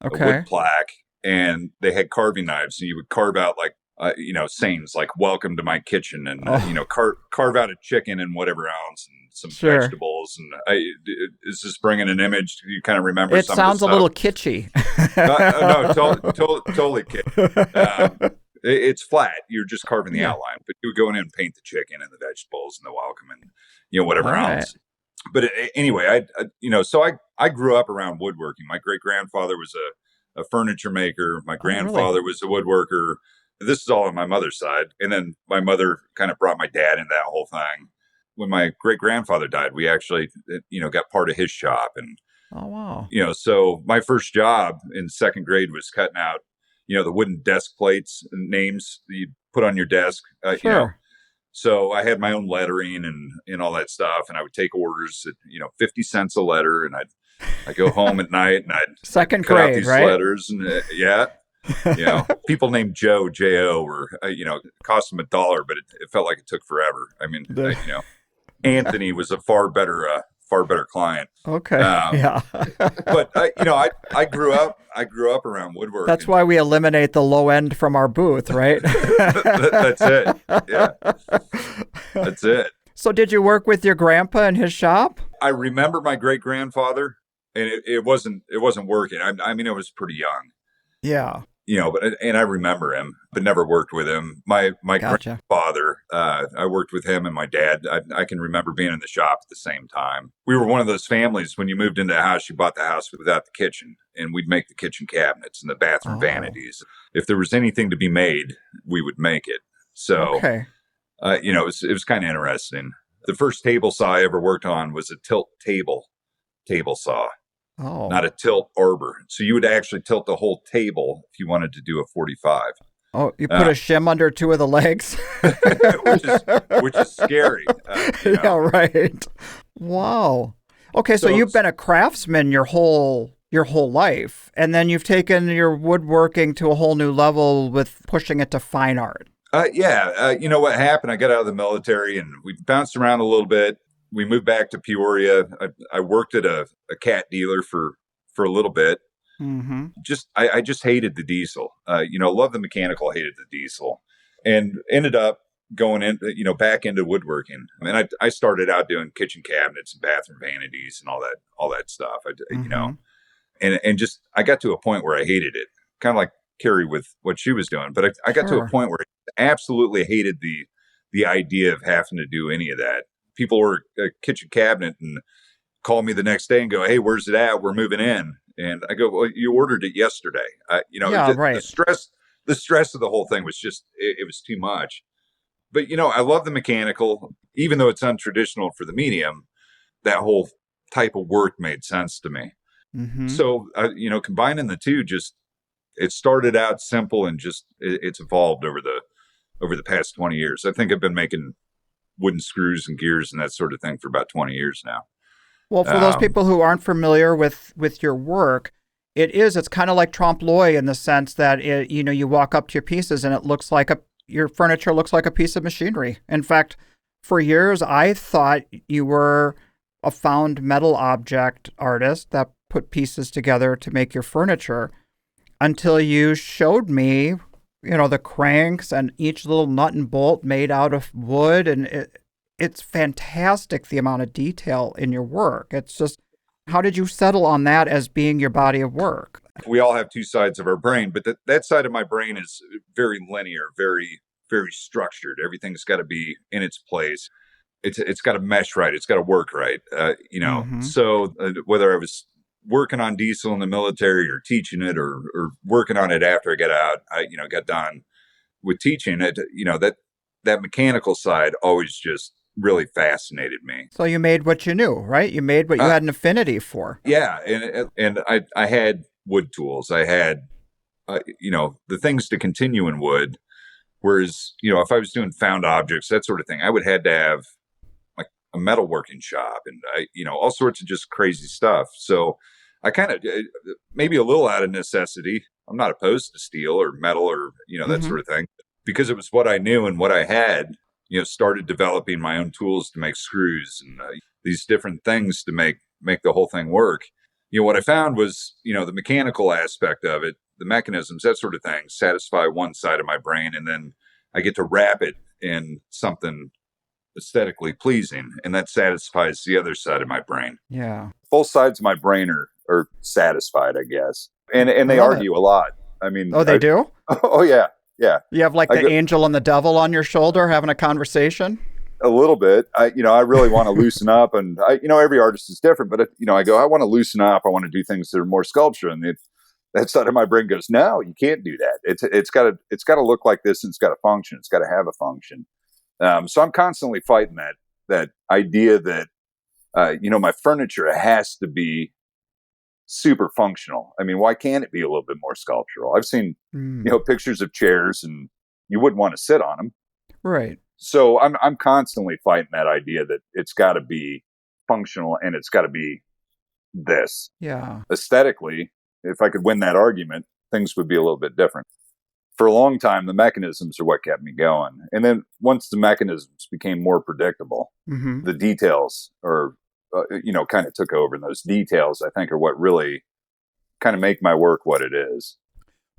E: a wood plaque, and they had carving knives, and you would carve out like, sayings like "Welcome to my kitchen," and carve out a chicken and whatever else, and some vegetables. And is this bringing an image? Do you kind of remember?
A: It sounds a little kitschy.
E: No, totally kitschy. It's flat. You're just carving the outline, but you would go in and paint the chicken and the vegetables and the welcome and whatever else. But anyway, I grew up around woodworking. My great grandfather was a furniture maker. My grandfather was a woodworker. This is all on my mother's side. And then my mother kind of brought my dad into that whole thing. When my great grandfather died, we actually, got part of his shop. And,
A: oh, wow.
E: So my first job in second grade was cutting out, the wooden desk plates and names that you put on your desk.
A: Sure.
E: So I had my own lettering and all that stuff. And I would take orders at, 50 cents a letter. And I'd go home at night and I'd
A: second
E: cut
A: grade,
E: out these
A: right?
E: letters. And people named Joe, J-O, or, it cost them $1, but it felt like it took forever. I mean, Anthony was a far better client.
A: Okay. Yeah.
E: But I grew up around woodworking.
A: That's why we eliminate the low end from our booth, right?
E: That's it. Yeah. That's it.
A: So did you work with your grandpa in his shop?
E: I remember my great grandfather, and it wasn't working. I mean, I was pretty young.
A: Yeah.
E: And I remember him, but never worked with him. My
A: Gotcha.
E: grandfather, I worked with him, and my dad, I can remember being in the shop at the same time. We were one of those families, when you moved into a house, you bought the house without the kitchen, and we'd make the kitchen cabinets and the bathroom vanities. If there was anything to be made, we would make it. So, it was kind of interesting. The first table saw I ever worked on was a tilt table saw.
A: Oh.
E: Not a tilt arbor. So you would actually tilt the whole table if you wanted to do a 45.
A: Oh, you put a shim under two of the legs?
E: which is scary.
A: Yeah, right. Wow. Okay, so you've been a craftsman your whole life, and then you've taken your woodworking to a whole new level with pushing it to fine art.
E: What happened? I got out of the military and we bounced around a little bit. We moved back to Peoria. I worked at a cat dealer for a little bit.
A: Mm-hmm.
E: I just hated the diesel. Loved the mechanical, hated the diesel, and ended up going in, back into woodworking. I mean, I started out doing kitchen cabinets and bathroom vanities and all that stuff. And just I got to a point where I hated it, kind of like Carrie with what she was doing. But I got to a point where I absolutely hated the idea of having to do any of that. People were a kitchen cabinet and call me the next day and go, "Hey, where's it at? We're moving in." And I go, "Well, you ordered it yesterday."
A: Right.
E: The stress of the whole thing was just, it was too much. But, I love the mechanical, even though it's untraditional for the medium, that whole type of work made sense to me.
A: Mm-hmm.
E: So, combining the two, it started out simple and it's evolved over the past 20 years. I think I've been making wooden screws and gears and that sort of thing for about 20 years now.
A: Well, for those people who aren't familiar with your work, it's kind of like trompe l'oeil in the sense that you walk up to your pieces and it looks like your furniture looks like a piece of machinery. In fact, for years I thought you were a found metal object artist that put pieces together to make your furniture, until you showed me, the cranks and each little nut and bolt made out of wood, and it's fantastic, the amount of detail in your work. It's just, how did you settle on that as being your body of work?
E: We all have two sides of our brain, but that side of my brain is very linear, very, very structured. Everything's got to be in its place. It's got to mesh right. It's got to work right.
A: Mm-hmm.
E: So whether I was working on diesel in the military or teaching it or working on it after I got out, I got done with teaching it, that mechanical side always just really fascinated me.
A: So you made what you knew, right? You made what you had an affinity for.
E: Yeah. And I had wood tools. I had, the things to continue in wood. Whereas, if I was doing found objects, that sort of thing, I would had to have like a metalworking shop and, all sorts of just crazy stuff. So I kind of, maybe a little out of necessity, I'm not opposed to steel or metal or, that sort of thing, because it was what I knew and what I had, started developing my own tools to make screws and these different things to make the whole thing work. What I found was, the mechanical aspect of it the mechanisms, that sort of thing, satisfy one side of my brain, and then I get to wrap it in something aesthetically pleasing, and that satisfies the other side of my brain.
A: Yeah.
E: Both sides of my brain are satisfied, I guess. And they
A: Love
E: argue
A: it.
E: a lot. I mean,
A: Oh, they do?
E: Oh, yeah. Yeah.
A: You have like the angel and the devil on your shoulder having a conversation?
E: A little bit. I really want to loosen up, and every artist is different, but I go, I want to loosen up. I want to do things that are more sculpture. And that side of my brain goes, no, you can't do that. It's got to look like this, and it's got to function. It's got to have a function. So I'm constantly fighting that idea that, my furniture has to be super functional. I mean, why can't it be a little bit more sculptural? I've seen, pictures of chairs, and you wouldn't want to sit on them.
A: Right.
E: So I'm constantly fighting that idea that it's got to be functional, and it's got to be this.
A: Yeah.
E: Aesthetically, if I could win that argument, things would be a little bit different. For a long time, the mechanisms are what kept me going. And then once the mechanisms became more predictable, the details are, kind of took over. And those details, I think, are what really kind of make my work what it is.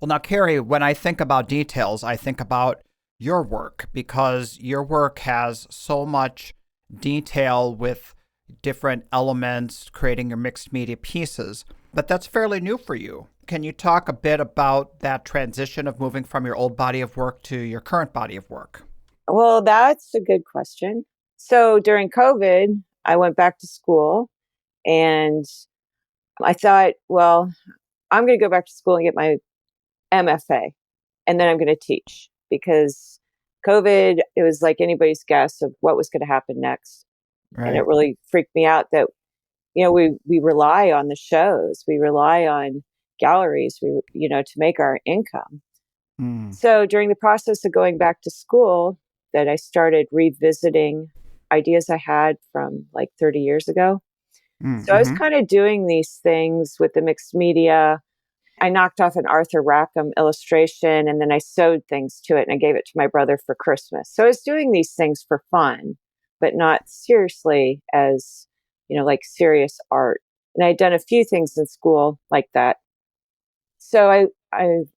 A: Well, now, Carrie, when I think about details, I think about your work, because your work has so much detail with different elements, creating your mixed media pieces. But that's fairly new for you. Can you talk a bit about that transition of moving from your old body of work to your current body of work?
D: Well, that's a good question. So during COVID, I went back to school, and I thought, well, I'm going to go back to school and get my MFA, and then I'm going to teach, because COVID, it was like anybody's guess of what was going to happen next.
A: Right.
D: And it really freaked me out that, we rely on the shows, we rely on galleries, to make our income. So during the process of going back to school, that I started revisiting ideas I had from like 30 years ago. So I was kind of doing these things with the mixed media. I knocked off an Arthur Rackham illustration, and then I sewed things to it, and I gave it to my brother for Christmas. So I was doing these things for fun, but not seriously as, like serious art. And I'd done a few things in school like that. So I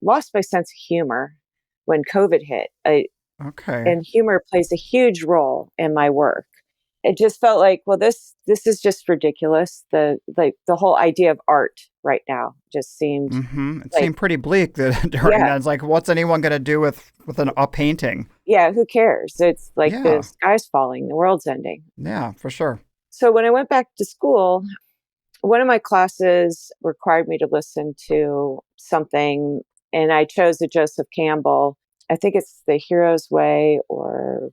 D: lost my sense of humor when COVID hit. And humor plays a huge role in my work. It just felt like, well, this is just ridiculous. The whole idea of art right now just seemed
A: it seemed pretty bleak during that. It's like, what's anyone going to do with a painting?
D: Yeah, who cares? It's like the sky's falling, the world's ending.
A: Yeah, for sure.
D: So when I went back to school, one of my classes required me to listen to something, and I chose a Joseph Campbell. I think it's The Hero's Way or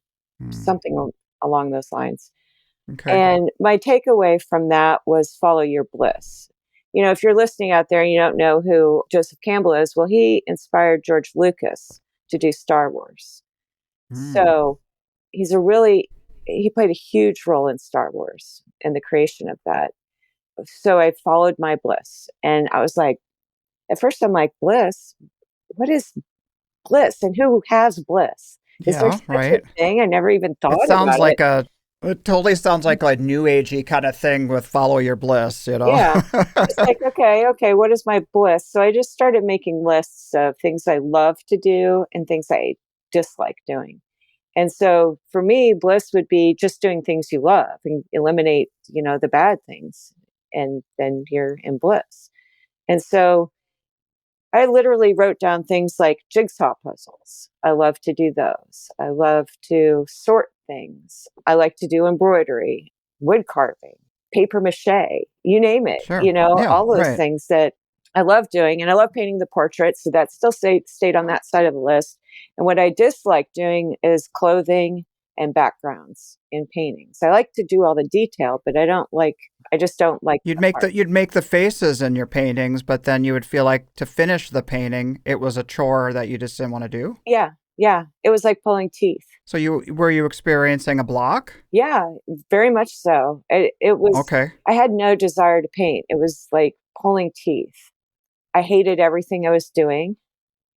D: something along those lines. Okay. And my takeaway from that was follow your bliss. If you're listening out there and you don't know who Joseph Campbell is, well, he inspired George Lucas to do Star Wars. So he played a huge role in Star Wars and the creation of that. So I followed my bliss. And I was like, at first I'm like, bliss? What is bliss? And who has bliss? Is there such a thing? I never even thought about it.
A: It totally sounds like a new agey kind of thing with follow your bliss,
D: Yeah. It's like, okay, what is my bliss? So I just started making lists of things I love to do and things I dislike doing. And so for me, bliss would be just doing things you love and eliminate, the bad things. And then you're in bliss. And so I literally wrote down things like jigsaw puzzles. I love to do those. I love to sort things. I like to do embroidery, wood carving, paper mache, you name it,
A: sure.
D: All those things that I love doing. And I love painting the portraits. So that still stayed on that side of the list. And what I dislike doing is clothing and backgrounds in paintings. I like to do all the detail, but I just don't like
A: you'd make the faces in your paintings, but then you would feel like to finish the painting it was a chore that you just didn't want to do.
D: Yeah, it was like pulling teeth.
A: So were you experiencing a block?
D: Yeah, very much so. It was okay. I had no desire to paint. It was like pulling teeth. I hated everything I was doing.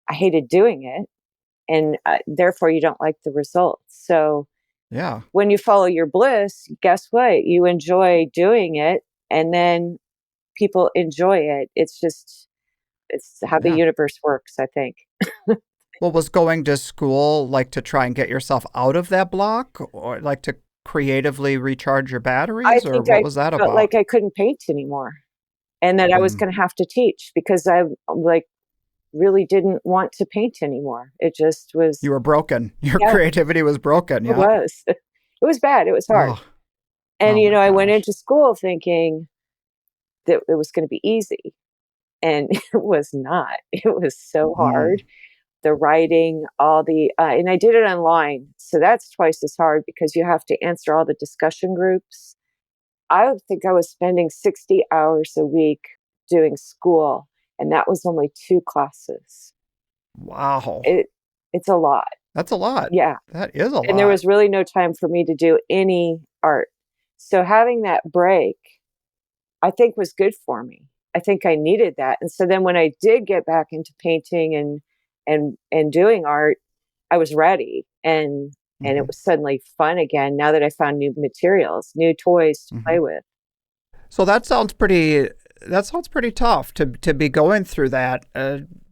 D: I hated doing it, and therefore you don't like the results. So
A: yeah,
D: when you follow your bliss, guess what? You enjoy doing it, and then people enjoy it. It's just, It's how the universe works, I think.
A: Well, was going to school like to try and get yourself out of that block, or like to creatively recharge your
D: I
A: batteries, or
D: think
A: what
D: I
A: was that
D: felt
A: about?
D: like I couldn't paint anymore, and that I was
A: Mm.
D: going to have to teach because I like really didn't want to paint anymore. It just was.
A: You were broken. Your
D: Yeah,
A: creativity was broken.
D: it
A: Yeah.
D: was. It was bad. It was hard.
A: Oh,
D: And
A: oh my
D: I went
A: gosh.
D: into school thinking that it was going to be easy, and it was not. It was so hard.
A: Mm.
D: The writing, all the and I did it online, so that's twice as hard because you have to answer all the discussion groups. I think I was spending 60 hours a week doing school, and that was only 2 classes.
A: Wow.
D: It's a lot.
A: That's a lot.
D: Yeah,
A: That is a
D: and there
A: lot.
D: was really no time for me to do any art. So having that break, I think was good for me. I think I needed that. And so then when I did get back into painting and doing art, I was ready and it
A: Hmm.
D: was suddenly fun again now that I found new materials, new toys to
A: Hmm.
D: play with.
A: So that sounds pretty tough to be going through that.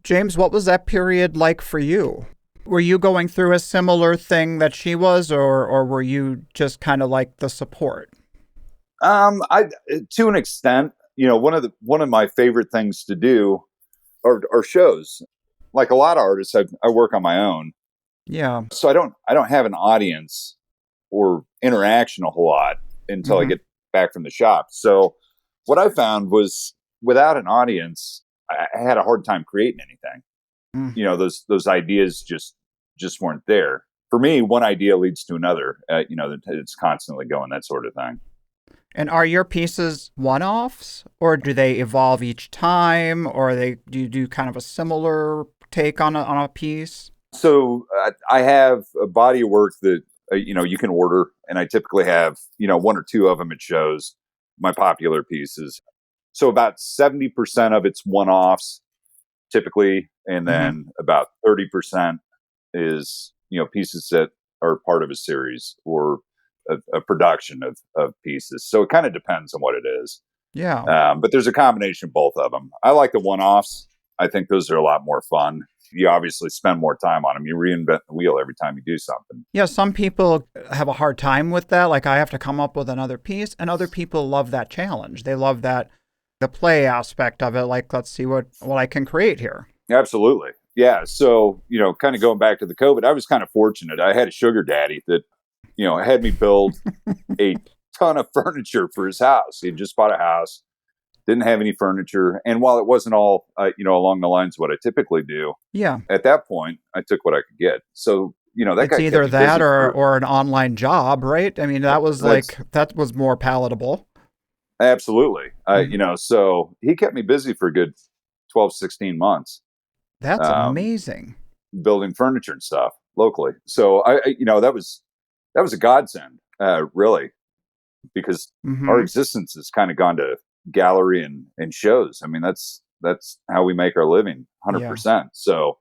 A: James, what was that period like for you? Were you going through a similar thing that she was, or were you just kind of like the support?
E: I to an extent, one of my favorite things to do are shows. Like a lot of artists, I work on my own,
A: Yeah.
E: so I don't have an audience or interaction a whole lot until I
A: Hmm.
E: get back from the shop. So what I found was without an audience, I had a hard time creating anything.
A: Mm.
E: Those ideas just weren't there. For me, one idea leads to another. It's constantly going, that sort of thing.
A: And are your pieces one-offs, or do they evolve each time, or do you do kind of a similar take on a piece?
E: So I have a body of work that you can order, and I typically have one or two of them at shows. My popular pieces. So about 70% of it's one-offs typically, and
A: Hmm.
E: then about 30% is pieces that are part of a series or a production of pieces. So it kind of depends on what it is.
A: Yeah.
E: But there's a combination of both of them. I like the one-offs. I think those are a lot more fun. You obviously spend more time on them. You reinvent the wheel every time you do something.
A: Yeah, some people have a hard time with that. Like, I have to come up with another piece, and other people love that challenge. They love that, the play aspect of it. Like, let's see what I can create here.
E: Absolutely. Yeah. So, kind of going back to the COVID, I was kind of fortunate. I had a sugar daddy that, had me build a ton of furniture for his house. He had just bought a house, didn't have any furniture. And while it wasn't all, along the lines of what I typically do,
A: Yeah.
E: at that point, I took what I could get. So, that
A: It's
E: guy kept
A: either
E: me
A: that
E: busy
A: or an online job, right? I mean,
E: that's
A: that was more palatable.
E: absolutely,
A: Mhm.
E: so he kept me busy for a good 12, 16 months,
A: That's
E: um,
A: amazing.
E: building furniture and stuff locally. So that was a godsend, really, because our
A: Hmm.
E: existence has kind of gone to gallery and shows. I mean, that's how we make our living,
A: Yeah.
E: 100%. So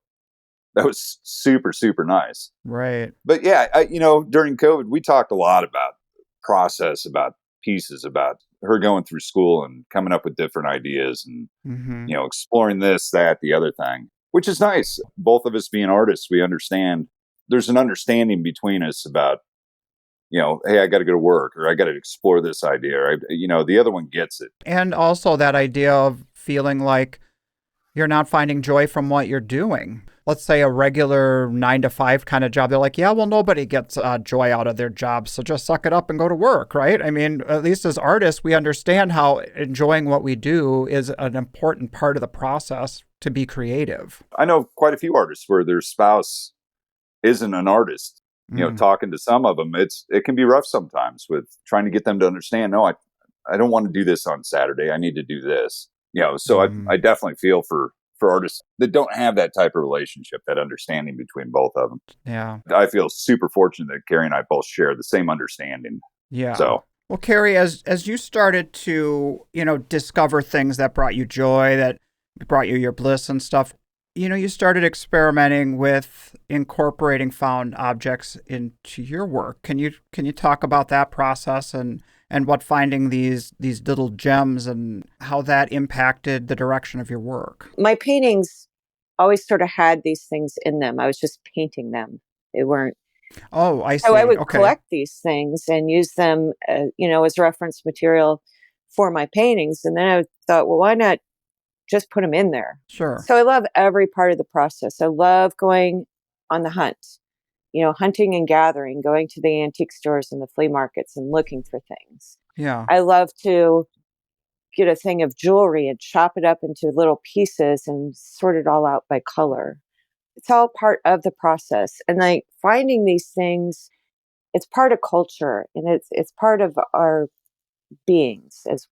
E: that was super, super nice.
A: Right.
E: But yeah, during COVID, we talked a lot about process, about pieces, about her going through school and coming up with different ideas and,
A: Hmm.
E: exploring this, that, the other thing, which is nice. Both of us being artists, we understand there's an understanding between us about, hey, I got to go to work or I got to explore this idea. Or, the other one gets it.
A: And also that idea of feeling like you're not finding joy from what you're doing. Let's say a regular 9 to 5 kind of job. They're like, yeah, well, nobody gets joy out of their job. So just suck it up and go to work, right? I mean, at least as artists, we understand how enjoying what we do is an important part of the process to be creative.
E: I know quite a few artists where their spouse isn't an artist.
A: Mm.
E: Talking to some of them, it can be rough sometimes with trying to get them to understand. No, I don't want to do this on Saturday. I need to do this. So I
A: Mm.
E: definitely feel for artists that don't have that type of relationship, that understanding between both of them.
A: Yeah.
E: I feel super fortunate that Carrie and I both share the same understanding.
A: Yeah.
E: So
A: Well, Carrie, as you started to, discover things that brought you joy, that brought you your bliss and stuff, you started experimenting with incorporating found objects into your work. Can you talk about that process and and what finding these little gems and how that impacted the direction of your work.
D: My paintings always sort of had these things in them. I was just painting them. They weren't.
A: Oh, I see.
D: So I would collect these things and use them, as reference material for my paintings. And then I thought, well, why not just put them in there?
A: Sure.
D: So I love every part of the process. I love going on the hunt, hunting and gathering, going to the antique stores and the flea markets and looking for things.
A: Yeah.
D: I love to get a thing of jewelry and chop it up into little pieces and sort it all out by color. It's all part of the process. And like finding these things, it's part of culture and it's part of our beings. As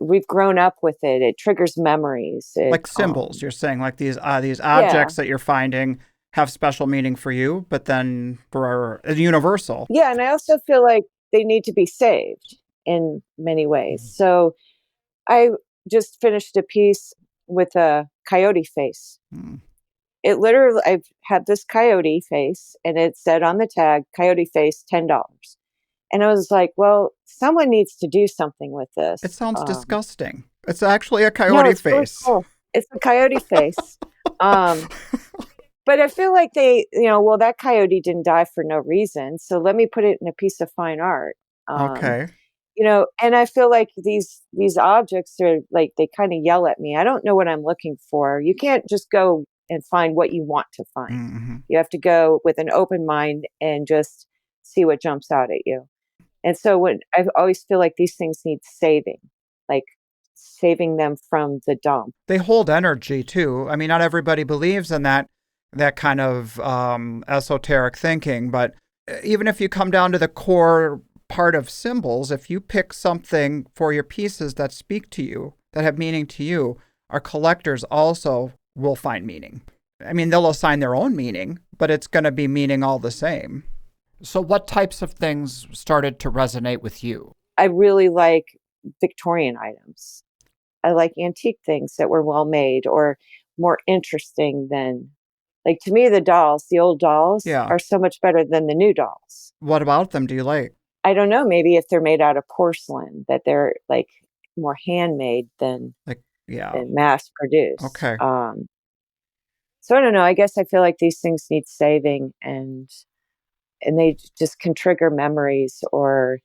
D: we've grown up with it. It triggers memories.
A: Like symbols, you're saying, like these objects that you're finding have special meaning for you, but then for universal.
D: Yeah, and I also feel like they need to be saved in many ways. So I just finished a piece with a coyote face. It literally, I've had this coyote face and it said on the tag, coyote face, $10. And I was like, well, someone needs to do something with this.
A: It sounds disgusting. It's actually a coyote face.
D: Really cool. It's a coyote face. But I feel like that coyote didn't die for no reason. So let me put it in a piece of fine art.
A: Okay.
D: And I feel like these objects are like, they kind of yell at me. I don't know what I'm looking for. You can't just go and find what you want to find.
A: Mm-hmm.
D: You have to go with an open mind and just see what jumps out at you. And so I always feel like these things need saving, like saving them from the dump.
A: They hold energy too. I mean, not everybody believes in that kind of esoteric thinking, but even if you come down to the core part of symbols, if you pick something for your pieces that speak to you, that have meaning to you, our collectors also will find meaning. I mean, they'll assign their own meaning, but it's going to be meaning all the same. So what types of things started to resonate with you?
D: I really like Victorian items. I like antique things that were well made or more interesting than, like, to me, the old dolls are so much better than the new dolls.
A: What about them do you like?
D: I don't know. Maybe if they're made out of porcelain, that they're like more handmade than mass produced.
A: Okay.
D: So I don't know. I guess I feel like these things need saving and they just can trigger memories or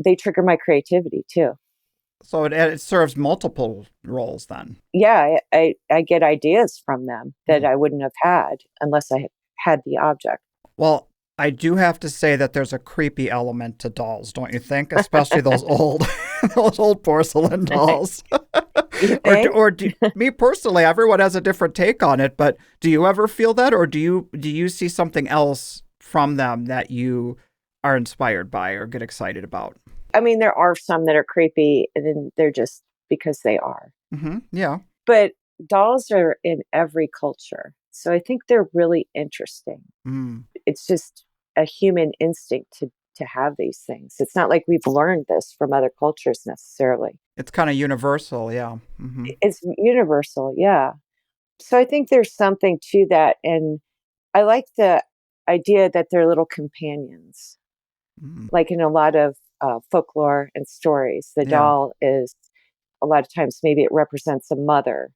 D: they trigger my creativity too.
A: So it serves multiple roles then.
D: Yeah, I get ideas from them that I wouldn't have had unless I had the object.
A: Well, I do have to say that there's a creepy element to dolls, don't you think? Especially those old porcelain dolls. Me personally, everyone has a different take on it, but do you ever feel that, or do you see something else from them that you are inspired by or get excited about?
D: I mean, there are some that are creepy, and then they're just because they are.
A: Mm-hmm. Yeah.
D: But dolls are in every culture, so I think they're really interesting. It's just a human instinct to have these things. It's not like we've learned this from other cultures necessarily.
A: It's kind of universal, yeah. Mm-hmm.
D: It's universal, yeah. So I think there's something to that, and I like the idea that they're little companions. Like in a lot of folklore and stories, the doll is, a lot of times, maybe it represents a mother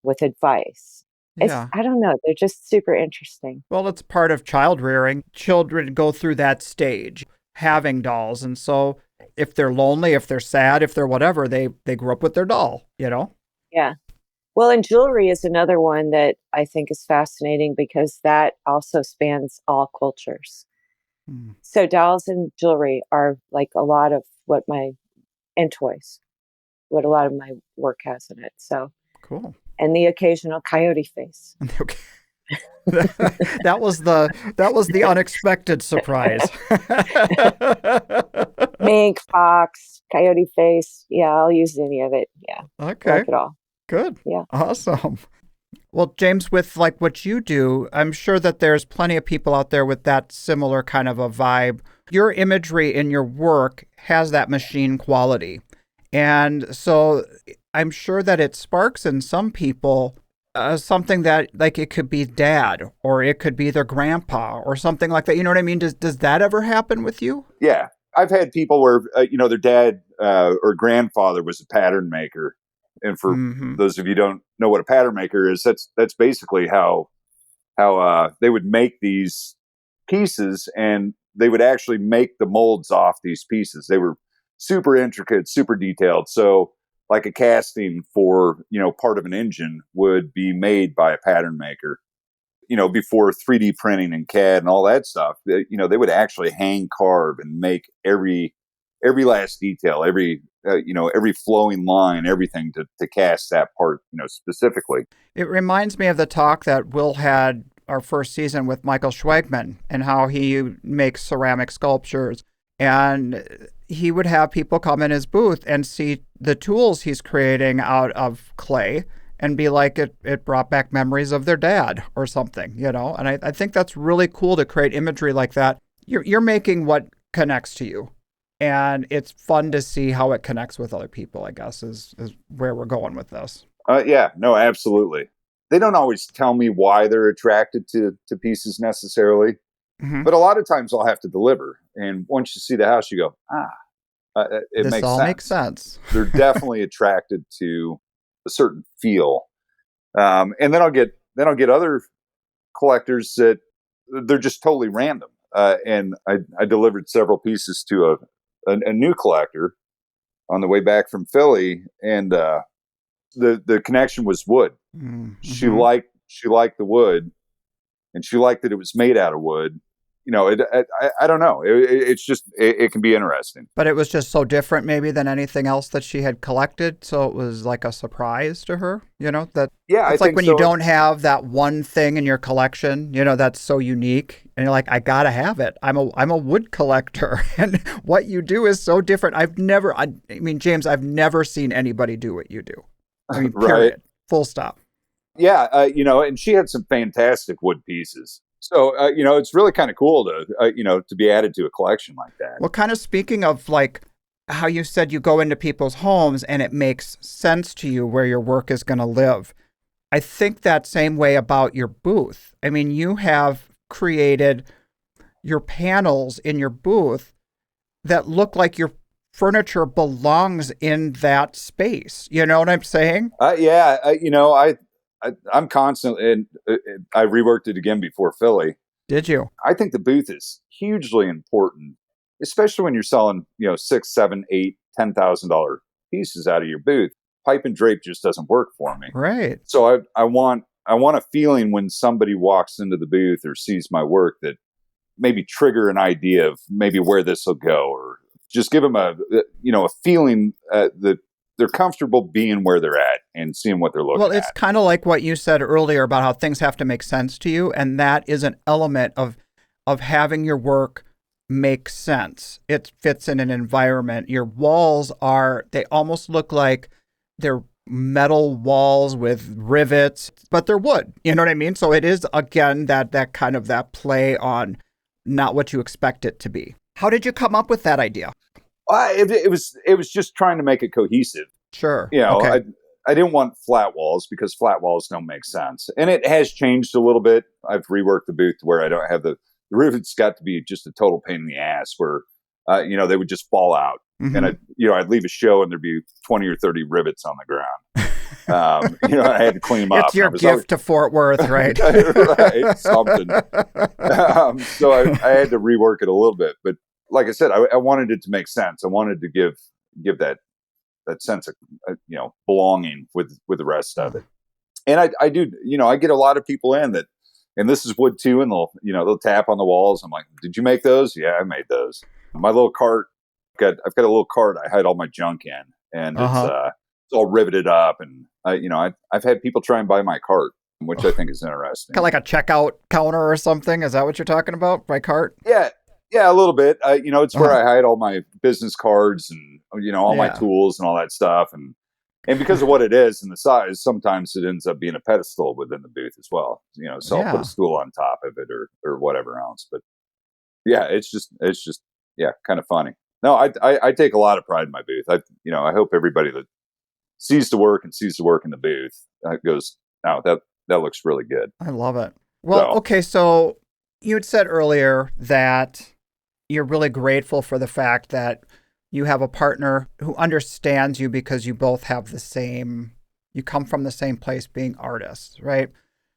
D: with advice. I don't know. They're just super interesting.
A: Well, it's part of child rearing. Children go through that stage, having dolls. And so if they're lonely, if they're sad, if they're whatever, they grew up with their doll,
D: Yeah. Well, and jewelry is another one that I think is fascinating because that also spans all cultures. So dolls and jewelry are like a lot of and toys, what a lot of my work has in it. So
A: cool.
D: And the occasional coyote face.
A: that was the unexpected surprise.
D: Mink, fox, coyote face. Yeah, I'll use any of it. Yeah.
A: Okay.
D: I like it all.
A: Good.
D: Yeah.
A: Awesome. Well, James, with like what you do, I'm sure that there's plenty of people out there with that similar kind of a vibe. Your imagery in your work has that machine quality. And so I'm sure that it sparks in some people something that, like, it could be dad or it could be their grandpa or something like that. You know what I mean? Does that ever happen with you?
E: Yeah. I've had people where, their dad or grandfather was a pattern maker. And for those of you who don't know what a pattern maker is, that's basically how they would make these pieces, and they would actually make the molds off these pieces. They were super intricate, super detailed. So like a casting for, part of an engine would be made by a pattern maker. Before 3D printing and CAD and all that stuff, they would actually hand carve and make every last detail, every flowing line, everything to cast that part, specifically.
A: It reminds me of the talk that Will had our first season with Michael Schwegman and how he makes ceramic sculptures. And he would have people come in his booth and see the tools he's creating out of clay and be like, it brought back memories of their dad or something, And I think that's really cool to create imagery like that. You're making what connects to you. And it's fun to see how it connects with other people, I guess, is where we're going with this.
E: Yeah, no, absolutely. They don't always tell me why they're attracted to pieces necessarily, but a lot of times I'll have to deliver. And once you see the house, you go, it
A: this all makes sense.
E: They're definitely attracted to a certain feel. And then I'll get other collectors that they're just totally random. And I delivered several pieces to a new collector on the way back from Philly, and the connection was wood. Mm-hmm. She liked the wood, and she liked that it was made out of wood. I don't know. It's just it can be interesting.
A: But it was just so different, maybe, than anything else that she had collected. So it was like a surprise to her. That it's like when you don't have that one thing in your collection, that's so unique, and you're like, I gotta have it. I'm a wood collector, and what you do is so different. James, I've never seen anybody do what you do. Period.
E: Right.
A: Full stop.
E: Yeah, and she had some fantastic wood pieces. So, it's really kind of cool to be added to a collection like that.
A: Well, kind of speaking of like how you said you go into people's homes and it makes sense to you where your work is going to live. I think that same way about your booth. You have created your panels in your booth that look like your furniture belongs in that space. You know what I'm saying?
E: Yeah. I'm constantly, and I reworked it again before Philly.
A: Did you?
E: I think the booth is hugely important, especially when you're selling, $6,000, $7,000, $8,000, $10,000 pieces out of your booth. Pipe and drape just doesn't work for me.
A: Right.
E: So I want a feeling when somebody walks into the booth or sees my work that maybe trigger an idea of maybe where this will go, or just give them a feeling that they're comfortable being where they're at and seeing what they're looking at.
A: Well, it's kind of like what you said earlier about how things have to make sense to you. And that is an element of having your work make sense. It fits in an environment. Your walls they almost look like they're metal walls with rivets, but they're wood. You know what I mean? So it is, again, that kind of that play on not what you expect it to be. How did you come up with that idea?
E: It was just trying to make it cohesive.
A: Sure.
E: Okay. I didn't want flat walls because flat walls don't make sense. And it has changed a little bit. I've reworked the booth to where I don't have the rivets got to be just a total pain in the ass where, they would just fall out. Mm-hmm. And I'd leave a show and there'd be 20 or 30 rivets on the ground. I had to clean them up.
A: It's your gift to Fort Worth, right?
E: Right. Something. So I had to rework it a little bit, but like I said, I wanted it to make sense. I wanted to give that sense of belonging with the rest of it. And I do, I get a lot of people in that, and this is wood too, and they'll tap on the walls. I'm like, did you make those? Yeah, I made those. My little cart, I've got a little cart I hide all my junk in, and it's all riveted up. And I've had people try and buy my cart, which I think is interesting.
A: Kind of like a checkout counter or something. Is that what you're talking about? My cart?
E: Yeah, a little bit. It's where I hide all my business cards and, all my tools and all that stuff. And because of what it is and the size, sometimes it ends up being a pedestal within the booth as well. So I'll put a stool on top of it or whatever else. But yeah, it's just kind of funny. No, I take a lot of pride in my booth. I hope everybody that sees the work in the booth goes, oh, that looks really good.
A: I love it. Well, okay. So you had said earlier that you're really grateful for the fact that you have a partner who understands you because you both have you come from the same place being artists, right?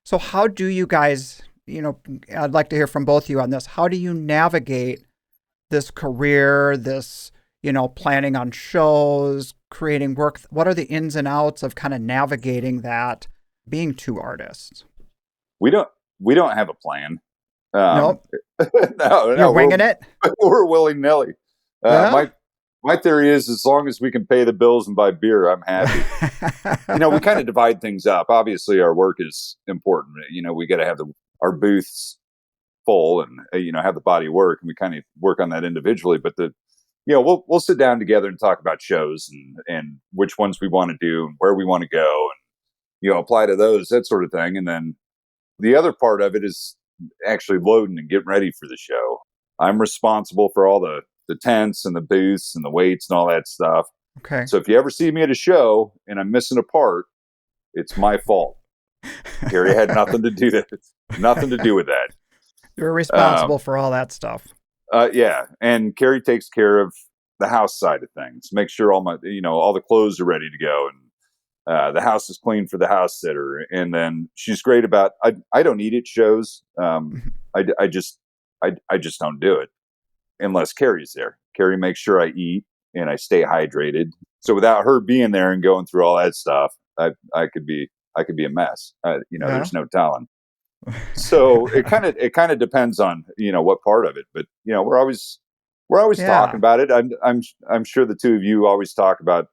A: So how do you guys, I'd like to hear from both of you on this. How do you navigate this career, this, planning on shows, creating work? What are the ins and outs of kind of navigating that, being two artists?
E: We don't have a plan.
A: Nope.
E: No,
A: You're winging it?
E: We're willy-nilly. My theory is as long as we can pay the bills and buy beer, I'm happy. We kind of divide things up. Obviously, our work is important. We got to have our booths full and, have the body work. And we kind of work on that individually. But we'll sit down together and talk about shows and which ones we want to do and where we want to go and, apply to those, that sort of thing. And then the other part of it is actually loading and getting ready for the show. I'm responsible for all the tents and the booths and the weights and all that stuff.
A: Okay.
E: So if you ever see me at a show and I'm missing a part, it's my fault. Carrie had nothing to do with that.
A: You're responsible for all that stuff.
E: Yeah. And Carrie takes care of the house side of things. Make sure all the clothes are ready to go and the house is clean for the house sitter. And then she's great about, I don't eat at shows. I just don't do it unless Carrie's there. Carrie makes sure I eat and I stay hydrated. So without her being there and going through all that stuff, I could be a mess. There's no telling. So it kind of depends on, what part of it, but we're always talking about it. I'm sure the two of you always talk about,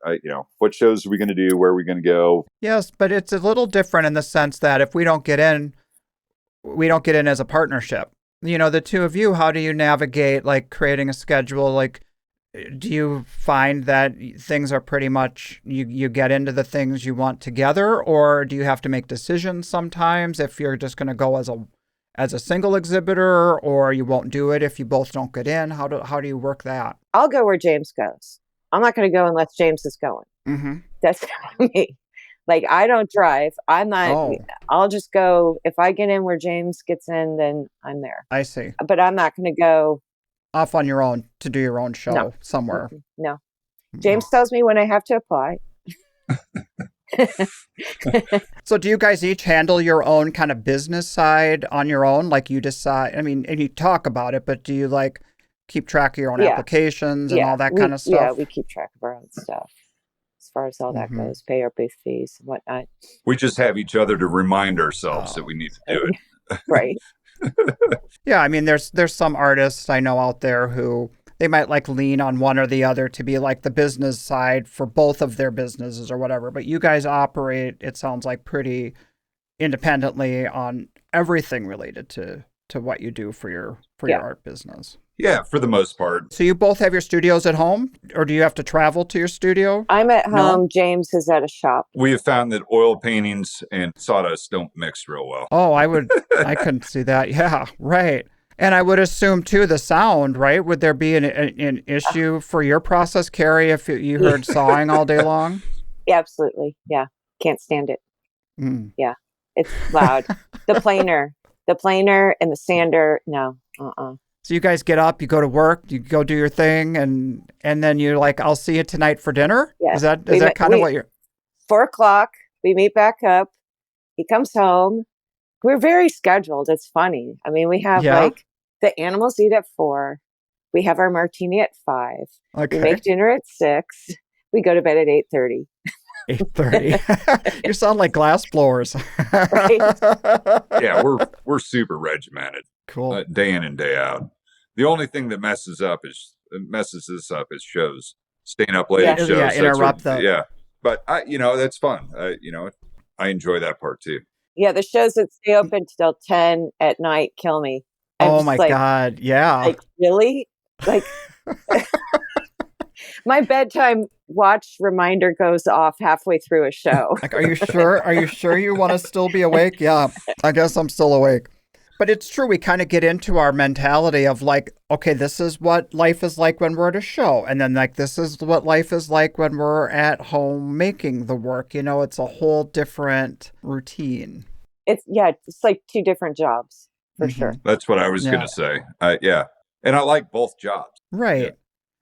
E: what shows are we going to do? Where are we going to go?
A: Yes, but it's a little different in the sense that if we don't get in as a partnership. The two of you, how do you navigate like creating a schedule? Like, do you find that things are pretty much, you get into the things you want together, or do you have to make decisions sometimes if you're just going to go as a single exhibitor, or you won't do it if you both don't get in? How do you work that?
D: I'll go where James goes. I'm not going to go unless James is going.
A: Mm-hmm.
D: That's me. Like, I don't drive. I'm not, I'll just go. If I get in where James gets in, then I'm there.
A: I see.
D: But I'm not going to go
A: off on your own to do your own show somewhere.
D: No. James tells me when I have to apply.
A: So do you guys each handle your own kind of business side on your own? Like you decide, and you talk about it, but do you like keep track of your own applications and all that kind of stuff?
D: Yeah, we keep track of our own stuff. As far as all that goes, pay our booth fees and whatnot.
E: We just have each other to remind ourselves that we need to do it.
D: Right.
A: Yeah, there's some artists I know out there who they might like lean on one or the other to be like the business side for both of their businesses or whatever. But you guys operate, it sounds like, pretty independently on everything related to what you do for your art business.
E: Yeah, for the most part.
A: So you both have your studios at home, or do you have to travel to your studio?
D: I'm at home. No? James is at a shop.
E: We have found that oil paintings and sawdust don't mix real well.
A: Oh, I couldn't see that. Yeah, right. And I would assume, too, the sound, right? Would there be an issue for your process, Carrie, if you heard sawing all day long?
D: Yeah, absolutely. Yeah. Can't stand it. Yeah. It's loud. The planer and the sander, no.
A: So you guys get up, you go to work, you go do your thing, and then you're like, I'll see you tonight for dinner?
D: Yeah.
A: Is that kind of what you're...
D: 4:00, we meet back up. He comes home. We're very scheduled. It's funny. We have the animals eat at 4:00. We have our martini at 5:00.
A: Okay.
D: We make dinner at 6:00. We go to bed at 8:30.
A: 8:30. You sound like glass blowers.
D: Right?
E: Yeah, we're super regimented.
A: Cool.
E: Day in and day out. The only thing that messes this up is shows. Staying up late at shows.
A: Yeah, interrupt them.
E: Yeah. But that's fun. I enjoy that part too.
D: Yeah, the shows that stay open till 10 at night kill me.
A: Oh my God. Yeah.
D: Like, really? Like, my bedtime watch reminder goes off halfway through a show.
A: Like, are you sure? Are you sure you want to still be awake? Yeah, I guess I'm still awake. But it's true. We kind of get into our mentality of like, okay, this is what life is like when we're at a show. And then like, this is what life is like when we're at home making the work. It's a whole different routine.
D: It's like two different jobs for sure.
E: That's what I was going to say. Yeah. And I like both jobs.
A: Right. Yeah.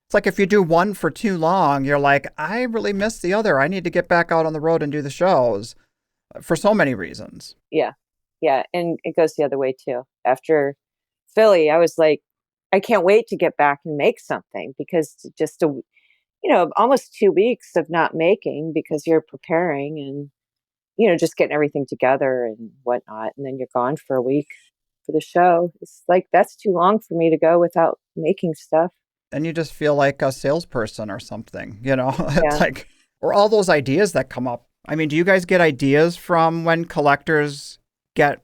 A: It's like if you do one for too long, you're like, I really miss the other. I need to get back out on the road and do the shows for so many reasons.
D: Yeah. Yeah. And it goes the other way too. After Philly, I was like, I can't wait to get back and make something, because just almost 2 weeks of not making because you're preparing and, just getting everything together and whatnot. And then you're gone for a week for the show. It's like, that's too long for me to go without making stuff.
A: And you just feel like a salesperson or something, It's
D: Yeah.
A: like, or all those ideas that come up. I mean, do you guys get ideas from when collectors get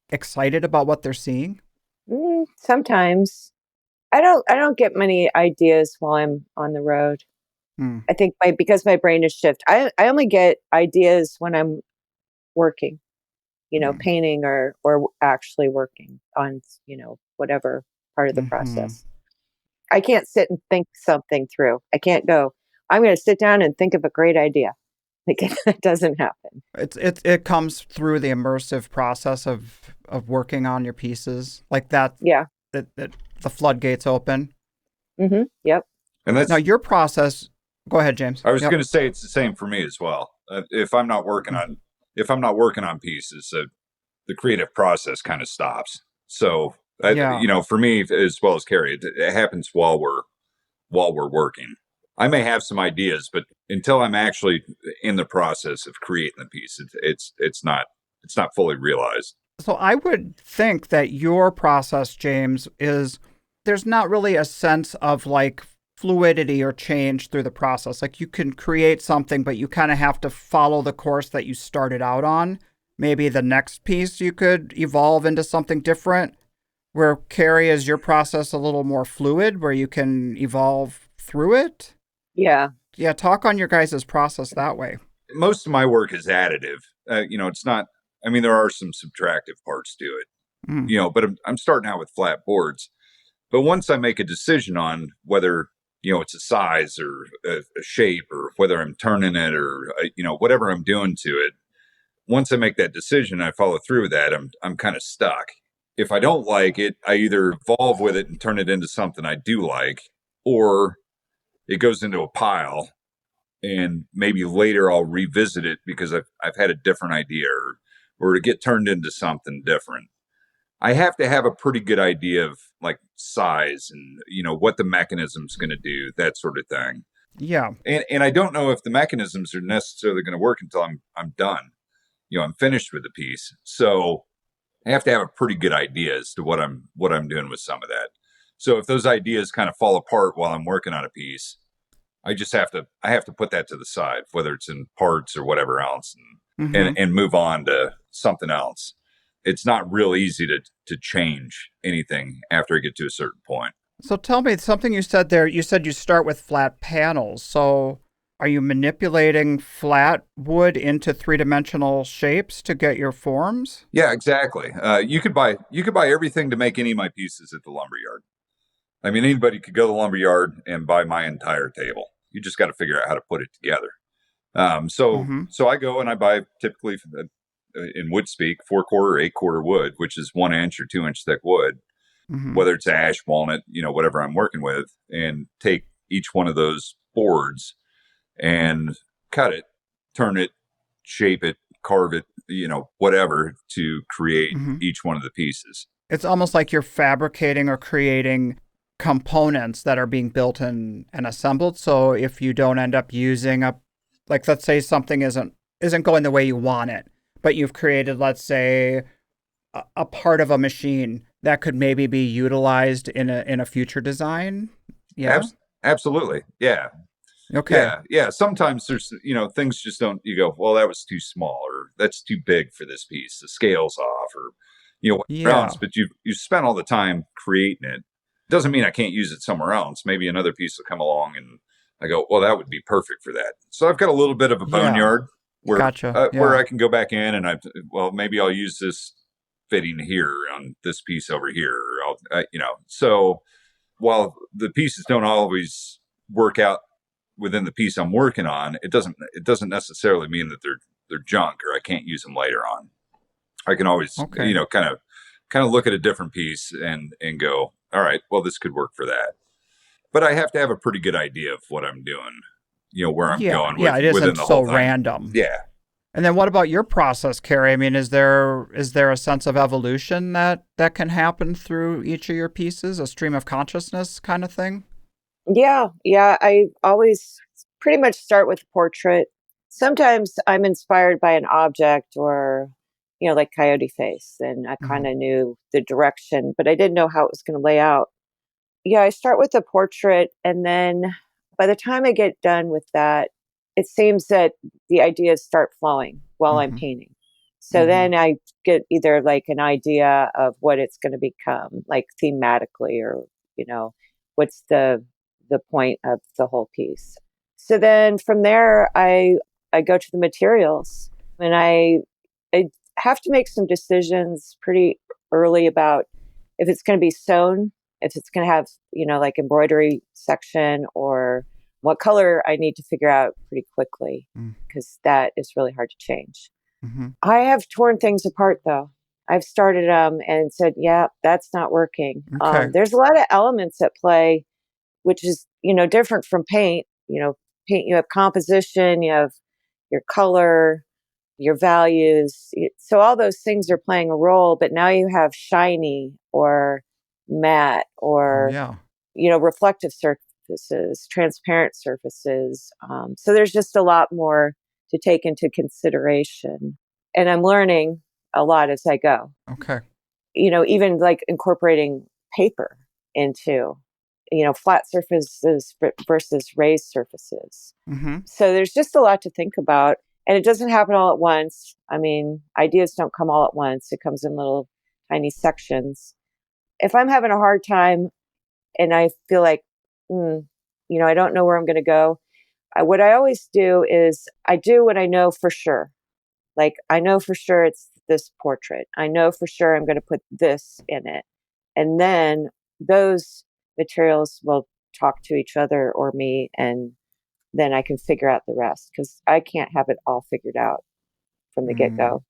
A: excited about what they're seeing?
D: Sometimes. I don't get many ideas while I'm on the road. I think because my brain is shift. I only get ideas when I'm working, painting or actually working on, whatever part of the process. I can't sit and think something through. I can't go, I'm going to sit down and think of a great idea. Like, it doesn't happen.
A: It comes through the immersive process of working on your pieces like that.
D: Yeah.
A: That the floodgates open.
D: Yep.
E: And that's
A: now your process. Go ahead, James.
E: I was going to say it's the same for me as well. If I'm not working on pieces, the creative process kind of stops. So for me as well as Carrie, it happens while we're working. I may have some ideas, but until I'm actually in the process of creating the piece, it's not fully realized.
A: So I would think that your process, James, is there's not really a sense of like fluidity or change through the process. Like you can create something, but you kind of have to follow the course that you started out on. Maybe the next piece you could evolve into something different. Where Carrie, is your process a little more fluid where you can evolve through it?
D: Yeah.
A: Yeah. Talk on your guys' process that way.
E: Most of my work is additive. It's not, there are some subtractive parts to it, but I'm starting out with flat boards. But once I make a decision on whether, it's a size or a shape or whether I'm turning it or, whatever I'm doing to it, once I make that decision, I follow through with that, I'm kind of stuck. If I don't like it, I either evolve with it and turn it into something I do like, or it goes into a pile and maybe later I'll revisit it because I've had a different idea or to get turned into something different. I have to have a pretty good idea of like size and, what the mechanism's going to do, that sort of thing.
A: Yeah.
E: And I don't know if the mechanisms are necessarily going to work until I'm done. I'm finished with the piece. So I have to have a pretty good idea as to what I'm doing with some of that. So if those ideas kind of fall apart while I'm working on a piece, I have to put that to the side, whether it's in parts or whatever else, and move on to something else. It's not real easy to change anything after I get to a certain point.
A: So tell me something you said there. You said you start with flat panels. So are you manipulating flat wood into three-dimensional shapes to get your forms?
E: Yeah, exactly. You could buy everything to make any of my pieces at the lumberyard. Anybody could go to the lumberyard and buy my entire table. You just got to figure out how to put it together. So I go and I buy typically in wood speak 4/4 or 8/4 wood, which is 1 inch or 2 inch thick wood, whether it's ash, walnut, whatever I'm working with, and take each one of those boards and cut it, turn it, shape it, carve it, whatever to create each one of the pieces.
A: It's almost like you're fabricating or creating components that are being built and assembled. So if you don't end up using let's say something isn't going the way you want it, but you've created, let's say, a part of a machine that could maybe be utilized in a future design. Yeah,
E: absolutely. Yeah.
A: Okay.
E: Yeah. Sometimes there's, things just don't, you go, well, that was too small or that's too big for this piece. The scale's off or, whatever else, but you spent all the time creating it. Doesn't mean I can't use it somewhere else. Maybe another piece will come along and I go, well, that would be perfect for that. So I've got a little bit of a boneyard where I can go back in and maybe I'll use this fitting here on this piece over here. Or so while the pieces don't always work out within the piece I'm working on, it doesn't necessarily mean that they're junk or I can't use them later on. I can always, kind kind of look at a different piece and go, all right, well, this could work for that. But I have to have a pretty good idea of what I'm doing, where I'm going
A: it isn't
E: within the
A: so
E: whole thing.
A: Random.
E: Yeah.
A: And then what about your process, Carrie? I mean, is there a sense of evolution that can happen through each of your pieces, a stream of consciousness kind of thing?
D: Yeah. I always pretty much start with a portrait. Sometimes I'm inspired by an object or, like Coyote Face, and I kind of knew the direction, but I didn't know how it was going to lay out. Yeah, I start with a portrait, and then by the time I get done with that, it seems that the ideas start flowing while I'm painting. So then I get either like an idea of what it's going to become, like thematically, or, what's the point of the whole piece. So then from there, I go to the materials, and I have to make some decisions pretty early about if it's going to be sewn, if it's going to have, like embroidery section, or what color I need to figure out pretty quickly, because that is really hard to change. I have torn things apart, though. I've started them and said, yeah, that's not working.
A: Okay.
D: There's a lot of elements at play, which is, different from paint. Paint, you have composition, you have your color, your values. So all those things are playing a role, but now you have shiny or matte or, reflective surfaces, transparent surfaces. So there's just a lot more to take into consideration. And I'm learning a lot as I go.
A: Okay.
D: Even like incorporating paper into, flat surfaces versus raised surfaces. So there's just a lot to think about. And it doesn't happen all at once. I mean, ideas don't come all at once. It comes in little tiny sections. If I'm having a hard time and I feel like, I don't know where I'm going to go, what I always do is I do what I know for sure. Like, I know for sure it's this portrait. I know for sure I'm going to put this in it. And then those materials will talk to each other or me, and then I can figure out the rest, because I can't have it all figured out from the get-go.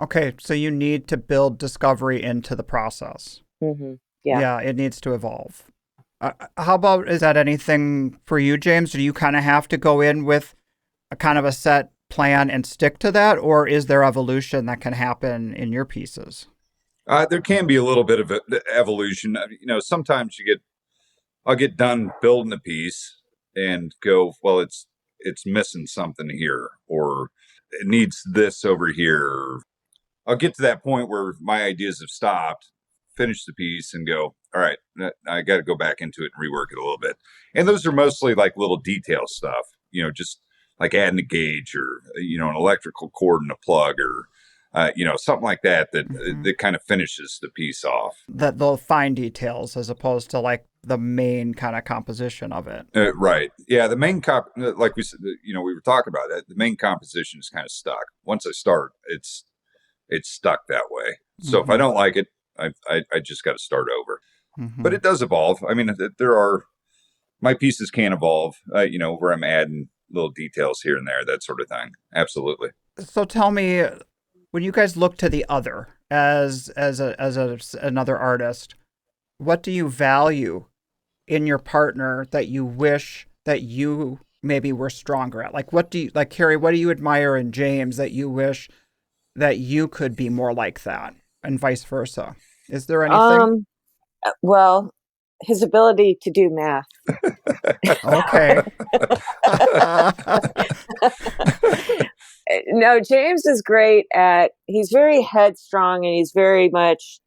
A: Okay, so you need to build discovery into the process.
D: Yeah,
A: it needs to evolve. How about, is that anything for you, James? Do you kind of have to go in with a kind of a set plan and stick to that, or is there evolution that can happen in your pieces?
E: There can be a little bit of evolution. Sometimes I'll get done building a piece and go, well, it's missing something here, or it needs this over here. I'll get to that point where my ideas have stopped, finish the piece, and go, all right, I got to go back into it and rework it a little bit. And those are mostly like little detail stuff, just like adding a gauge, or, an electrical cord and a plug, or, something like that kind of finishes the piece off.
A: That the fine details, as opposed to like the main kind of composition of it.
E: Right. Yeah. The main like we said, we were talking about that. The main composition is kind of stuck. Once I start, it's stuck that way. So if I don't like it, I just got to start over. But it does evolve. I mean, my pieces can evolve, where I'm adding little details here and there, that sort of thing. Absolutely.
A: So tell me, when you guys look to the other as another artist, what do you value in your partner that you wish that you maybe were stronger at? Like, Carrie, what do you admire in James that you wish that you could be more like that, and vice versa? Is there anything?
D: Well, his ability to do math.
A: Okay.
D: No, James is great he's very headstrong, and he's very much,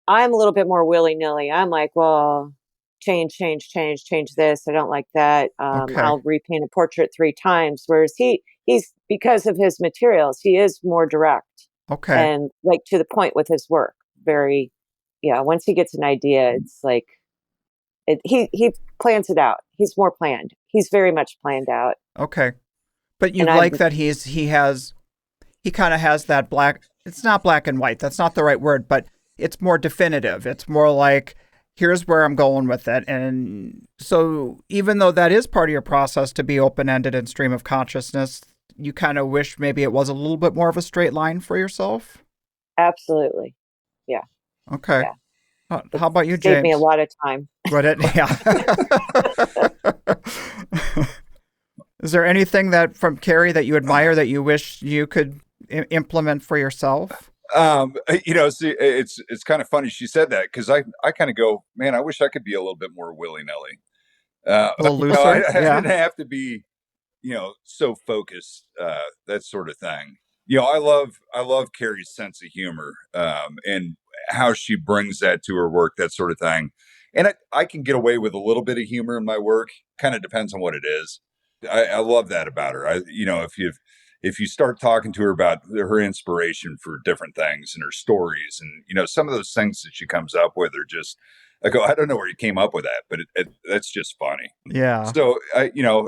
D: I'm a little bit more willy-nilly. I'm like, well, change this. I don't like that. I'll repaint a portrait 3 times. Whereas he's, because of his materials, he is more direct.
A: Okay.
D: And like to the point with his work. Very, once he gets an idea, it's like, he plans it out. He's more planned. He's very much planned out.
A: Okay. But you like that he kind of has that it's not black and white. That's not the right word, but it's more definitive. It's more like, here's where I'm going with it. And so even though that is part of your process to be open-ended and stream of consciousness, you kind of wish maybe it was a little bit more of a straight line for yourself?
D: Absolutely. Yeah.
A: Okay.
D: Yeah.
A: How about you,
D: It
A: James?
D: saved me a lot of time.
A: Would it? Yeah. Is there anything that from Carrie that you admire that you wish you could implement for yourself?
E: See, it's kind of funny she said that, because I kind of go, man, I wish I could be a little bit more willy-nilly.
A: A little looser?
E: I didn't have to be, so focused, that sort of thing. I love Carrie's sense of humor, and how she brings that to her work, that sort of thing. And I can get away with a little bit of humor in my work. Kind of depends on what it is. I love that about her. If you start talking to her about her inspiration for different things and her stories, and some of those things that she comes up with are just, I go, I don't know where you came up with that, but that's just funny.
A: Yeah.
E: So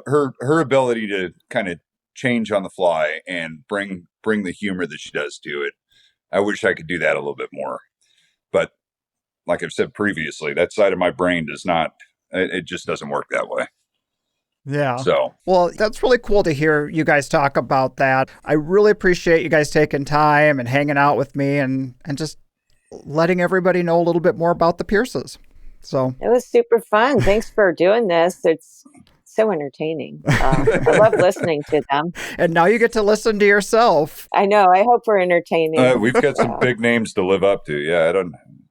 E: her ability to kind of change on the fly and bring the humor that she does to it, I wish I could do that a little bit more. But like I've said previously, that side of my brain does not. It just doesn't work that way.
A: Yeah.
E: So,
A: well, that's really cool to hear you guys talk about that. I really appreciate you guys taking time and hanging out with me and just letting everybody know a little bit more about the Pearces. So
D: it was super fun. Thanks for doing this. It's so entertaining. I love listening to them.
A: And now you get to listen to yourself.
D: I know. I hope we're entertaining.
E: We've got some big names to live up to. Yeah,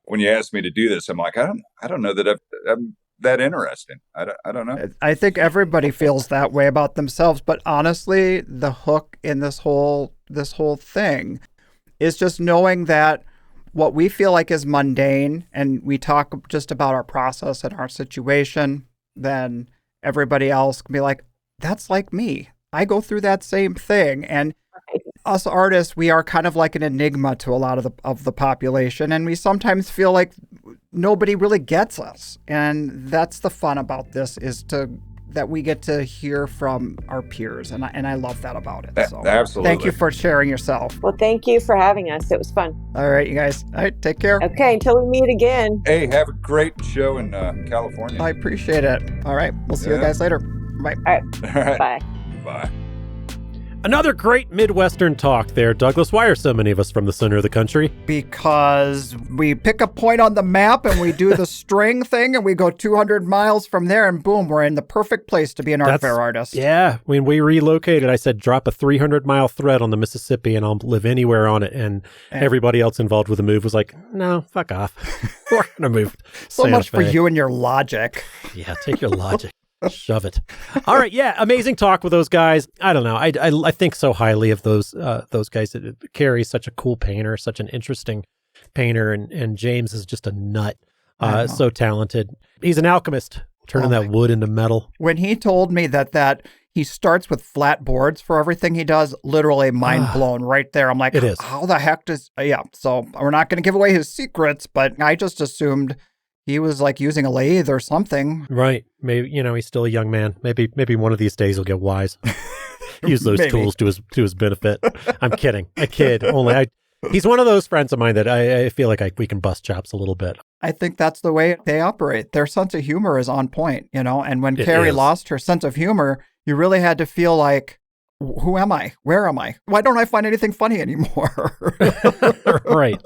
E: when you asked me to do this, I'm like, I don't know that I'm that interesting. I don't know.
A: I think everybody feels that way about themselves, but honestly, the hook in this whole thing is just knowing that what we feel like is mundane, and we talk just about our process and our situation, then everybody else can be like, that's like me. I go through that same thing. And us artists, we are kind of like an enigma to a lot of the population, and we sometimes feel like nobody really gets us. And that's the fun about this, is that we get to hear from our peers, and I love that about it. So
E: absolutely.
A: Thank you for sharing yourself.
D: Well, thank you for having us. It was fun.
A: All right, you guys. All right, take care.
D: Okay, until we meet again.
E: Hey, have a great show in California.
A: I appreciate it. All right, we'll see you guys later. Bye.
D: All right. Bye.
E: Bye.
C: Another great Midwestern talk there, Douglas. Why are so many of us from the center of the country?
A: Because we pick a point on the map and we do the string thing, and we go 200 miles from there, and boom, we're in the perfect place to be an art fair artist.
C: Yeah. When we relocated, I said, drop a 300-mile thread on the Mississippi and I'll live anywhere on it. And everybody else involved with the move was like, no, fuck off. We're going to move.
A: So much for you and your logic.
C: Yeah, take your logic. Shove it. All right. Yeah. Amazing talk with those guys. I don't know. I think so highly of those guys. Carrie's such a cool painter, such an interesting painter. And James is just a nut. So talented. He's an alchemist, turning that wood into metal.
A: When he told me that he starts with flat boards for everything he does, literally mind blown right there. I'm like,
C: it is.
A: How the heck does, so we're not going to give away his secrets, but I just assumed he was like using a lathe or something.
C: Right. Maybe, he's still a young man. Maybe one of these days he'll get wise. Use those tools to his benefit. I'm kidding. I kid. He's one of those friends of mine that I feel like we can bust chops a little bit.
A: I think that's the way they operate. Their sense of humor is on point, and when Carrie lost her sense of humor, you really had to feel like, who am I? Where am I? Why don't I find anything funny anymore?
C: Right.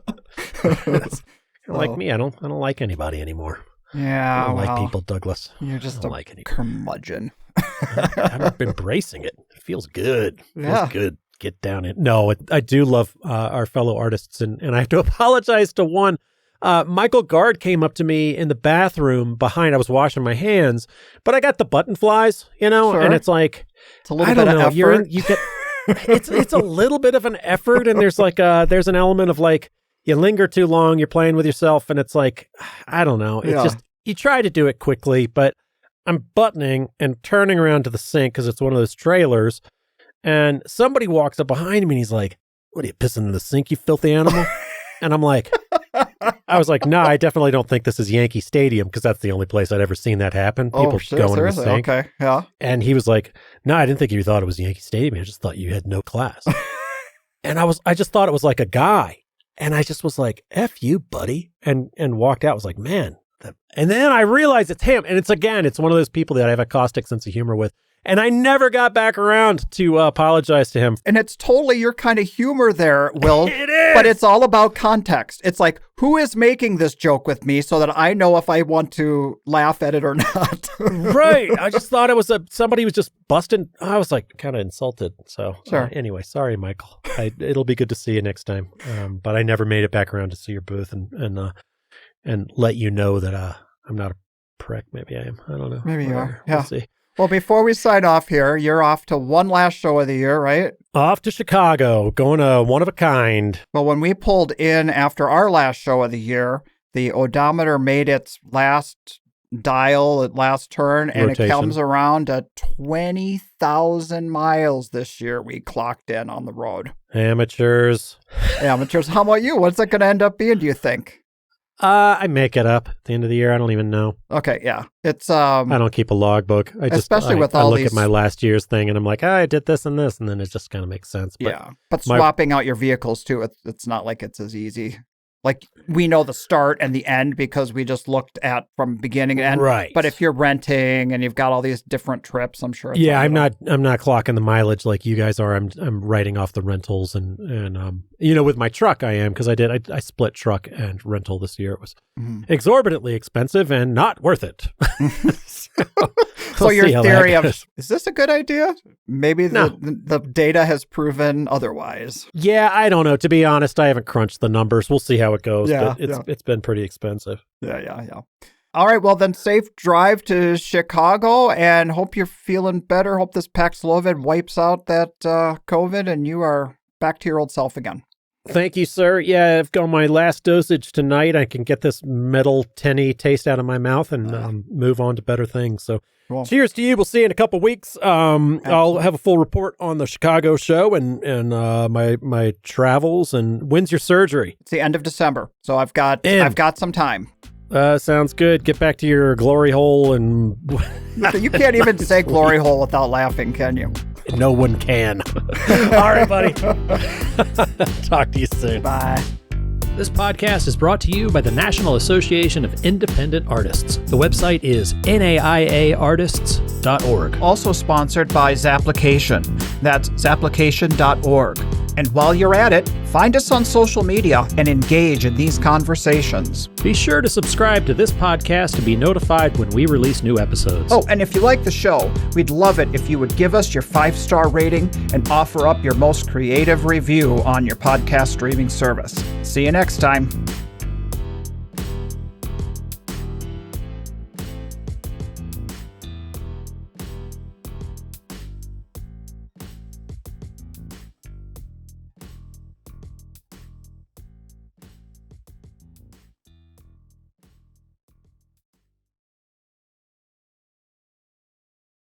C: Like me, I don't like anybody anymore.
A: Yeah,
C: I don't like people, Douglas.
A: You're just a curmudgeon.
C: I'm embracing it. It feels good. It feels good. Get down it. No, I do love our fellow artists, and I have to apologize to one. Michael Gard came up to me in the bathroom behind. I was washing my hands, but I got the button flies,
A: Sure.
C: and it's like,
A: it's a little bit of effort.
C: It's a little bit of an effort, and there's there's an element of like, you linger too long, you're playing with yourself, and it's like, I don't know. It's just, you try to do it quickly, but I'm buttoning and turning around to the sink because it's one of those trailers, and somebody walks up behind me and he's like, what are you, pissing in the sink, you filthy animal? And I'm like, I was like, no, I definitely don't think this is Yankee Stadium, because that's the only place I'd ever seen that happen. People going in the sink.
A: Okay, yeah.
C: And he was like, no, I didn't think you thought it was Yankee Stadium. I just thought you had no class. And I just thought it was like a guy. And I just was like, F you, buddy. And walked out. I was like, man. And then I realized it's him. And it's one of those people that I have a caustic sense of humor with. And I never got back around to apologize to him.
A: And it's totally your kind of humor there, Will.
C: It is.
A: But it's all about context. It's like, who is making this joke with me so that I know if I want to laugh at it or not?
C: Right. I just thought it was somebody was just busting. I was like kind of insulted. So
A: sure.
C: Anyway, sorry, Michael. It'll be good to see you next time. But I never made it back around to see your booth and let you know that I'm not a prick. Maybe I am. I don't know.
A: Maybe you are. Yeah.
C: We'll see.
A: Well, before we sign off here, you're off to one last show of the year, right?
C: Off to Chicago, going to One of a Kind.
A: Well, when we pulled in after our last show of the year, the odometer made its last dial, its last turn, and
C: rotation.
A: It comes around to 20,000 miles this year we clocked in on the road.
C: Amateurs.
A: How about you? What's it going to end up being, do you think?
C: I make it up at the end of the year. I don't even know.
A: Okay, yeah. It's
C: I don't keep a logbook. I look at my last year's thing and I'm like, I did this, and then it just kind of makes sense. But
A: yeah, but swapping out your vehicles too, it's not like it's as easy. Like, we know the start and the end because we just looked at from beginning to end.
C: Right.
A: But if you're renting and you've got all these different trips, I'm sure.
C: I'm not clocking the mileage like you guys are. I'm writing off the rentals and with my truck I am, because I split truck and rental this year. It was exorbitantly expensive and not worth it.
A: So your theory of, is this a good idea? Maybe the data has proven otherwise.
C: Yeah, I don't know. To be honest, I haven't crunched the numbers. We'll see how it goes.
A: Yeah,
C: but it's been pretty expensive.
A: Yeah. All right, well then, safe drive to Chicago, and hope you're feeling better. Hope this Paxlovid wipes out that COVID and you are back to your old self again.
C: Thank you, sir. Yeah, I've got my last dosage tonight. I can get this metal tinny taste out of my mouth and move on to better things. So cool. Cheers to you. We'll see you in a couple weeks. I'll have a full report on the Chicago show and my travels. And when's your surgery?
A: It's the end of December. So I've got some time.
C: Sounds good. Get back to your glory hole and...
A: You can't even say glory hole without laughing, can you?
C: No one can. All right, buddy. Talk to you soon.
A: Bye.
B: This podcast is brought to you by the National Association of Independent Artists. The website is naiaartists.org.
A: Also sponsored by Zapplication. That's zapplication.org. And while you're at it, find us on social media and engage in these conversations.
B: Be sure to subscribe to this podcast to be notified when we release new episodes.
A: Oh, and if you like the show, we'd love it if you would give us your 5-star rating and offer up your most creative review on your podcast streaming service. See you next time.